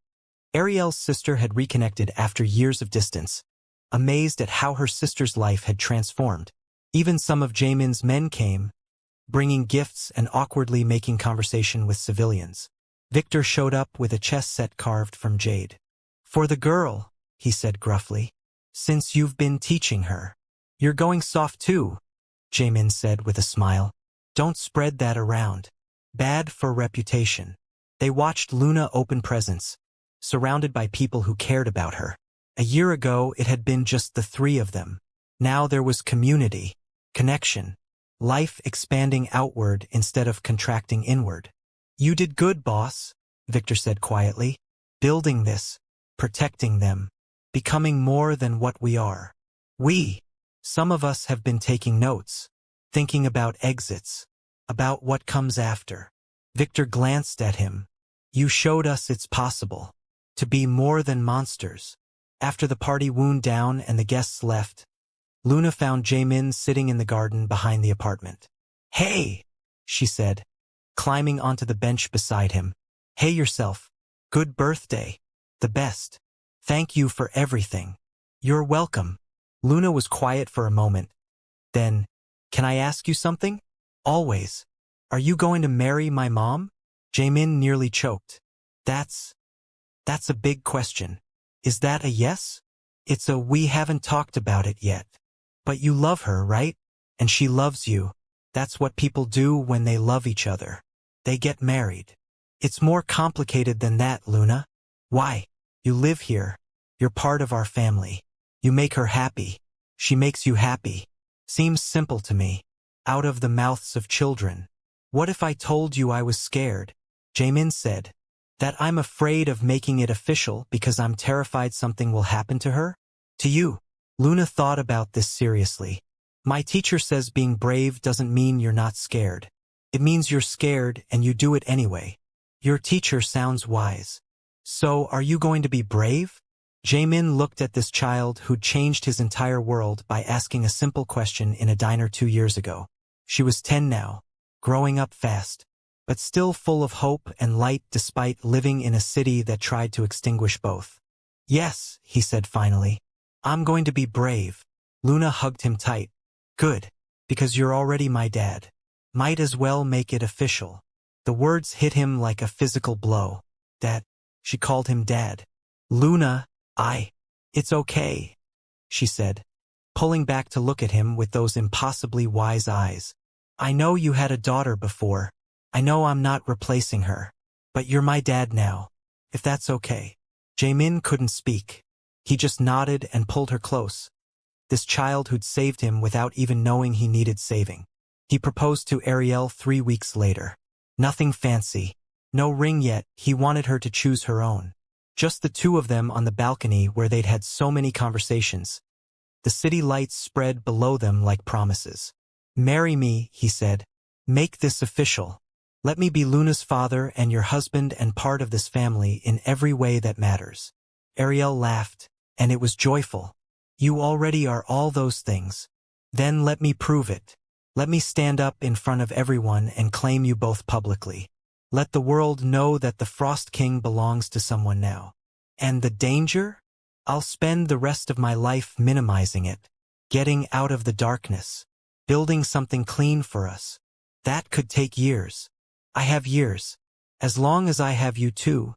Ariel's sister had reconnected after years of distance, amazed at how her sister's life had transformed. Even some of Jae-Min's men came, bringing gifts and awkwardly making conversation with civilians. Victor showed up with a chess set carved from jade. For the girl, he said gruffly. Since you've been teaching her. You're going soft too, Jae-Min said with a smile. Don't spread that around. Bad for reputation. They watched Luna open presents, surrounded by people who cared about her. A year ago, it had been just the 3 of them. Now there was community, connection, life expanding outward instead of contracting inward. You did good, boss, Victor said quietly. Building this, protecting them, becoming more than what we are. Some of us have been taking notes, thinking about exits, about what comes after. Victor glanced at him. You showed us it's possible to be more than monsters. After the party wound down and the guests left, Luna found Jae-Min sitting in the garden behind the apartment. Hey, she said, climbing onto the bench beside him. Hey yourself. Good birthday. The best. Thank you for everything. You're welcome. Luna was quiet for a moment. Then, can I ask you something? Always. Are you going to marry my mom? Jae-Min nearly choked. That's a big question. Is that a yes? It's a we haven't talked about it yet. But you love her, right? And she loves you. That's what people do when they love each other. They get married. It's more complicated than that, Luna. Why? You live here. You're part of our family. You make her happy. She makes you happy. Seems simple to me. Out of the mouths of children. What if I told you I was scared? Jae-Min said. That I'm afraid of making it official because I'm terrified something will happen to her? To you. Luna thought about this seriously. My teacher says being brave doesn't mean you're not scared. It means you're scared and you do it anyway. Your teacher sounds wise. So, are you going to be brave? Jae-Min looked at this child who'd changed his entire world by asking a simple question in a diner 2 years ago. She was 10 now, growing up fast, but still full of hope and light despite living in a city that tried to extinguish both. Yes, he said finally. I'm going to be brave. Luna hugged him tight. Good, because you're already my dad. Might as well make it official. The words hit him like a physical blow. Dad. She called him Dad. Luna, it's okay, she said, pulling back to look at him with those impossibly wise eyes. I know you had a daughter before. I know I'm not replacing her. But you're my dad now, if that's okay. Jae-Min couldn't speak. He just nodded and pulled her close. This child who'd saved him without even knowing he needed saving. He proposed to Ariel 3 weeks later. Nothing fancy. No ring yet, he wanted her to choose her own. Just the two of them on the balcony where they'd had so many conversations. The city lights spread below them like promises. Marry me, he said. Make this official. Let me be Luna's father and your husband and part of this family in every way that matters. Ariel laughed, and it was joyful. You already are all those things. Then let me prove it. Let me stand up in front of everyone and claim you both publicly. Let the world know that the Frost King belongs to someone now. And the danger? I'll spend the rest of my life minimizing it, getting out of the darkness, building something clean for us. That could take years. I have years. As long as I have you too,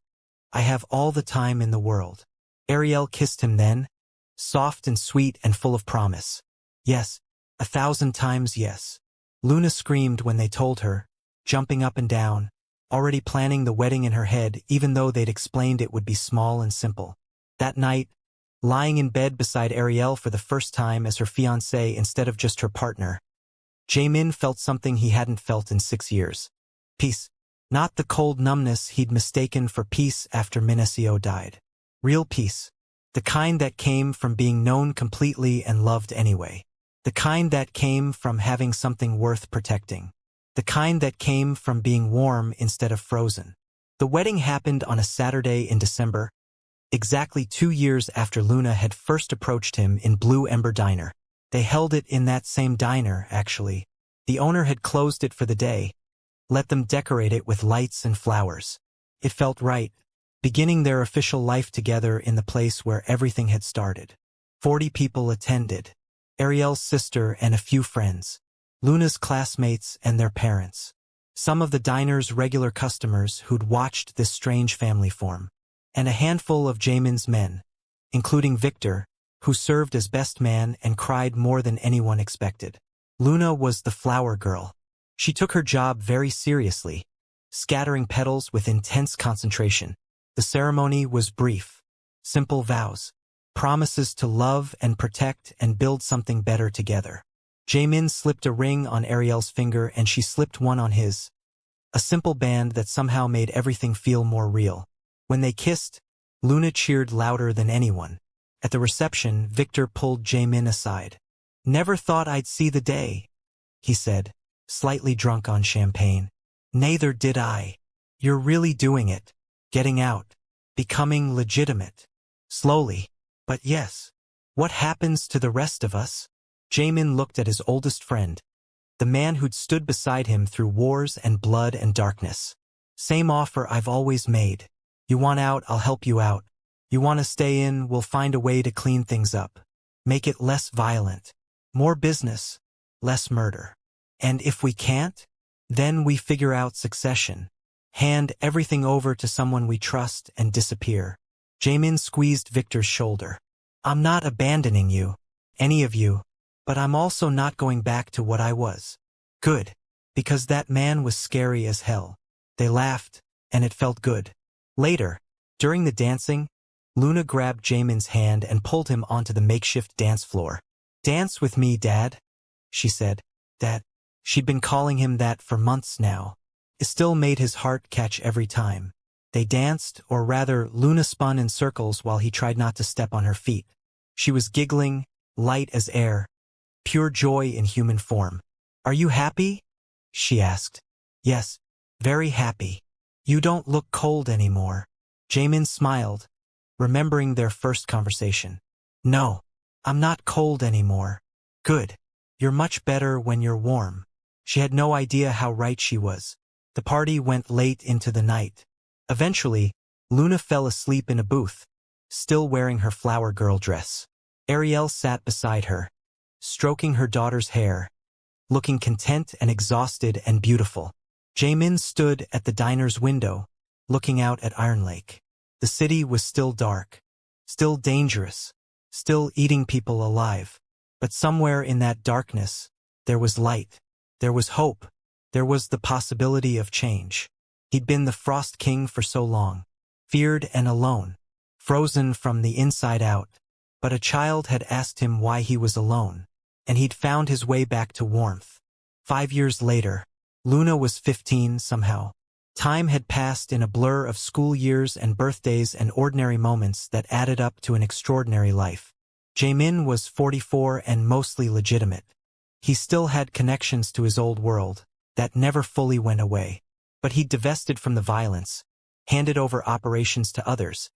I have all the time in the world. Ariel kissed him then, soft and sweet and full of promise. Yes, 1,000 times yes. Luna screamed when they told her, jumping up and down, already planning the wedding in her head even though they'd explained it would be small and simple. That night, lying in bed beside Ariel for the first time as her fiancé instead of just her partner, Jae-Min felt something he hadn't felt in 6 years. Peace. Not the cold numbness he'd mistaken for peace after Minacio died. Real peace. The kind that came from being known completely and loved anyway. The kind that came from having something worth protecting. The kind that came from being warm instead of frozen. The wedding happened on a Saturday in December, exactly 2 years after Luna had first approached him in Blue Ember Diner. They held it in that same diner, actually. The owner had closed it for the day, let them decorate it with lights and flowers. It felt right, beginning their official life together in the place where everything had started. 40 people attended. Ariel's sister and a few friends. Luna's classmates and their parents. Some of the diner's regular customers who'd watched this strange family form. And a handful of Jae-Min's men, including Victor, who served as best man and cried more than anyone expected. Luna was the flower girl. She took her job very seriously, scattering petals with intense concentration. The ceremony was brief. Simple vows. Promises to love and protect and build something better together. Jae-Min slipped a ring on Ariel's finger and she slipped one on his. A simple band that somehow made everything feel more real. When they kissed, Luna cheered louder than anyone. At the reception, Victor pulled Jae-Min aside. Never thought I'd see the day, he said, slightly drunk on champagne. Neither did I. You're really doing it. Getting out. Becoming legitimate. Slowly. But yes. What happens to the rest of us? Jae-Min looked at his oldest friend, the man who'd stood beside him through wars and blood and darkness. Same offer I've always made. You want out, I'll help you out. You want to stay in, we'll find a way to clean things up. Make it less violent. More business. Less murder. And if we can't, then we figure out succession. Hand everything over to someone we trust and disappear. Jae-Min squeezed Victor's shoulder. I'm not abandoning you, any of you. But I'm also not going back to what I was. Good. Because that man was scary as hell. They laughed, and it felt good. Later, during the dancing, Luna grabbed Jae-Min's hand and pulled him onto the makeshift dance floor. Dance with me, Dad, she said. Dad. She'd been calling him that for months now. It still made his heart catch every time. They danced, or rather, Luna spun in circles while he tried not to step on her feet. She was giggling, light as air. Pure joy in human form. Are you happy? She asked. Yes, very happy. You don't look cold anymore. Jae-Min smiled, remembering their first conversation. No, I'm not cold anymore. Good. You're much better when you're warm. She had no idea how right she was. The party went late into the night. Eventually, Luna fell asleep in a booth, still wearing her flower girl dress. Ariel sat beside her, stroking her daughter's hair, looking content and exhausted and beautiful. Jae-Min stood at the diner's window, looking out at Ironlake. The city was still dark, still dangerous, still eating people alive. But somewhere in that darkness, there was light. There was hope. There was the possibility of change. He'd been the Frost King for so long, feared and alone, frozen from the inside out. But a child had asked him why he was alone, and he'd found his way back to warmth. 5 years later, Luna was 15 somehow. Time had passed in a blur of school years and birthdays and ordinary moments that added up to an extraordinary life. Jae-Min was 44 and mostly legitimate. He still had connections to his old world that never fully went away. But he'd divested from the violence, handed over operations to others,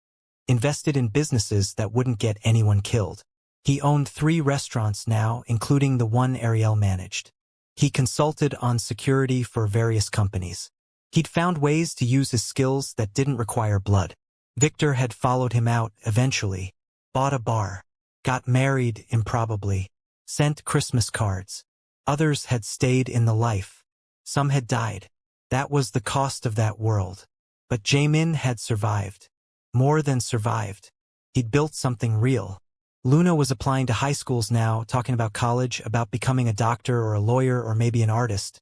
invested in businesses that wouldn't get anyone killed. He owned 3 restaurants now, including the one Ariel managed. He consulted on security for various companies. He'd found ways to use his skills that didn't require blood. Victor had followed him out eventually, bought a bar, got married improbably, sent Christmas cards. Others had stayed in the life. Some had died. That was the cost of that world. But Jae-Min had survived. More than survived. He'd built something real. Luna was applying to high schools now, talking about college, about becoming a doctor or a lawyer or maybe an artist.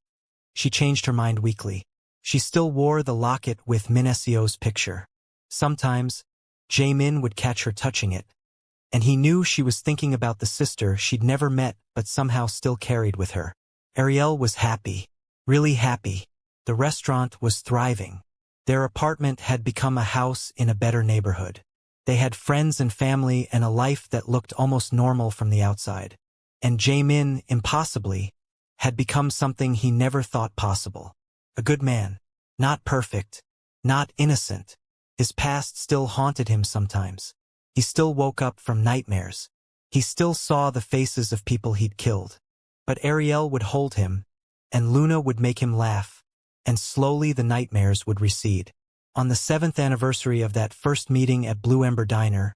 She changed her mind weekly. She still wore the locket with Min Seo's picture. Sometimes, Jae-Min would catch her touching it, and he knew she was thinking about the sister she'd never met but somehow still carried with her. Ariel was happy. Really happy. The restaurant was thriving. Their apartment had become a house in a better neighborhood. They had friends and family and a life that looked almost normal from the outside. And Jae-Min, impossibly, had become something he never thought possible. A good man. Not perfect. Not innocent. His past still haunted him sometimes. He still woke up from nightmares. He still saw the faces of people he'd killed. But Ariel would hold him, and Luna would make him laugh, and slowly the nightmares would recede. On the 7th anniversary of that first meeting at Blue Ember Diner,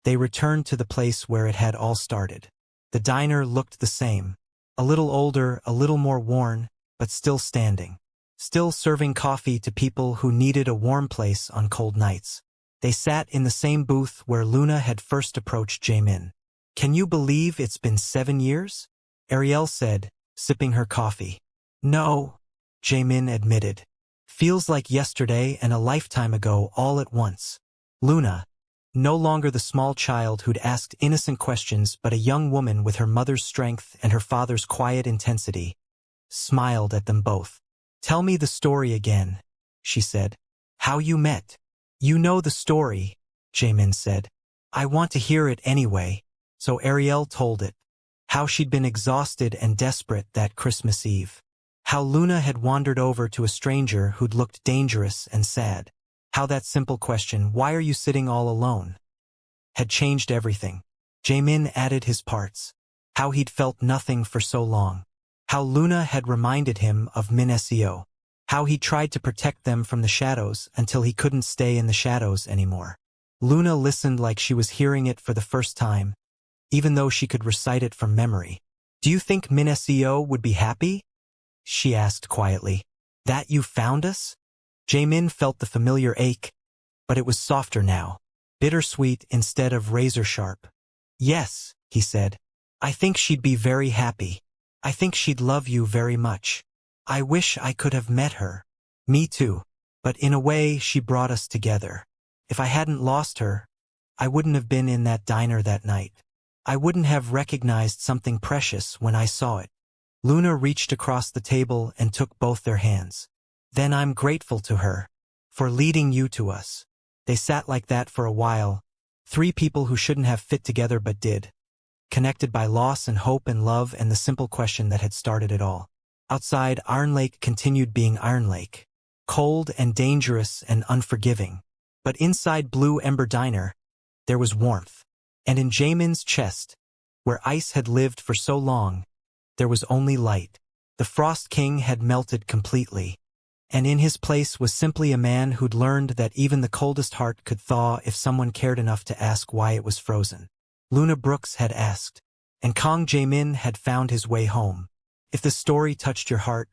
they returned to the place where it had all started. The diner looked the same. A little older, a little more worn, but still standing. Still serving coffee to people who needed a warm place on cold nights. They sat in the same booth where Luna had first approached Jae-Min. "Can you believe it's been 7 years?" Ariel said, sipping her coffee. "No," Jae-Min admitted. "Feels like yesterday and a lifetime ago all at once." Luna, no longer the small child who'd asked innocent questions but a young woman with her mother's strength and her father's quiet intensity, smiled at them both. "Tell me the story again," she said. "How you met." "You know the story," Jae-Min said. "I want to hear it anyway." So Ariel told it. How she'd been exhausted and desperate that Christmas Eve. How Luna had wandered over to a stranger who'd looked dangerous and sad. How that simple question, "Why are you sitting all alone?" had changed everything. Jae-Min added his parts. How he'd felt nothing for so long. How Luna had reminded him of Min Seo. How he tried to protect them from the shadows until he couldn't stay in the shadows anymore. Luna listened like she was hearing it for the first time, even though she could recite it from memory. "Do you think Min Seo would be happy?" she asked quietly. "That you found us?" Jae-Min felt the familiar ache, but it was softer now. Bittersweet instead of razor-sharp. "Yes," he said. "I think she'd be very happy. I think she'd love you very much. I wish I could have met her." "Me too. But in a way she brought us together. If I hadn't lost her, I wouldn't have been in that diner that night. I wouldn't have recognized something precious when I saw it." Luna reached across the table and took both their hands. "Then I'm grateful to her for leading you to us." They sat like that for a while, 3 people who shouldn't have fit together but did, connected by loss and hope and love and the simple question that had started it all. Outside, Ironlake continued being Ironlake, cold and dangerous and unforgiving. But inside Blue Ember Diner, there was warmth. And in Jaemin's chest, where ice had lived for so long, there was only light. The Frost King had melted completely. And in his place was simply a man who'd learned that even the coldest heart could thaw if someone cared enough to ask why it was frozen. Luna Brooks had asked, and Kang Jae-Min had found his way home. If the story touched your heart,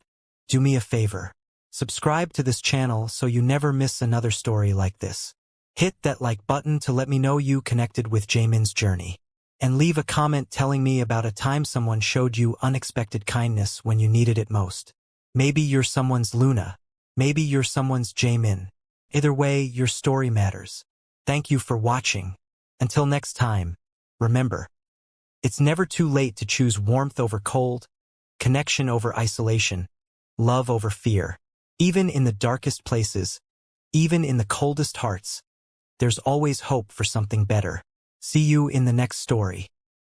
do me a favor. Subscribe to this channel so you never miss another story like this. Hit that like button to let me know you connected with Jaemin's journey. And leave a comment telling me about a time someone showed you unexpected kindness when you needed it most. Maybe you're someone's Luna. Maybe you're someone's Jaemin. Either way, your story matters. Thank you for watching. Until next time, remember, it's never too late to choose warmth over cold, connection over isolation, love over fear. Even in the darkest places, even in the coldest hearts, there's always hope for something better. See you in the next story.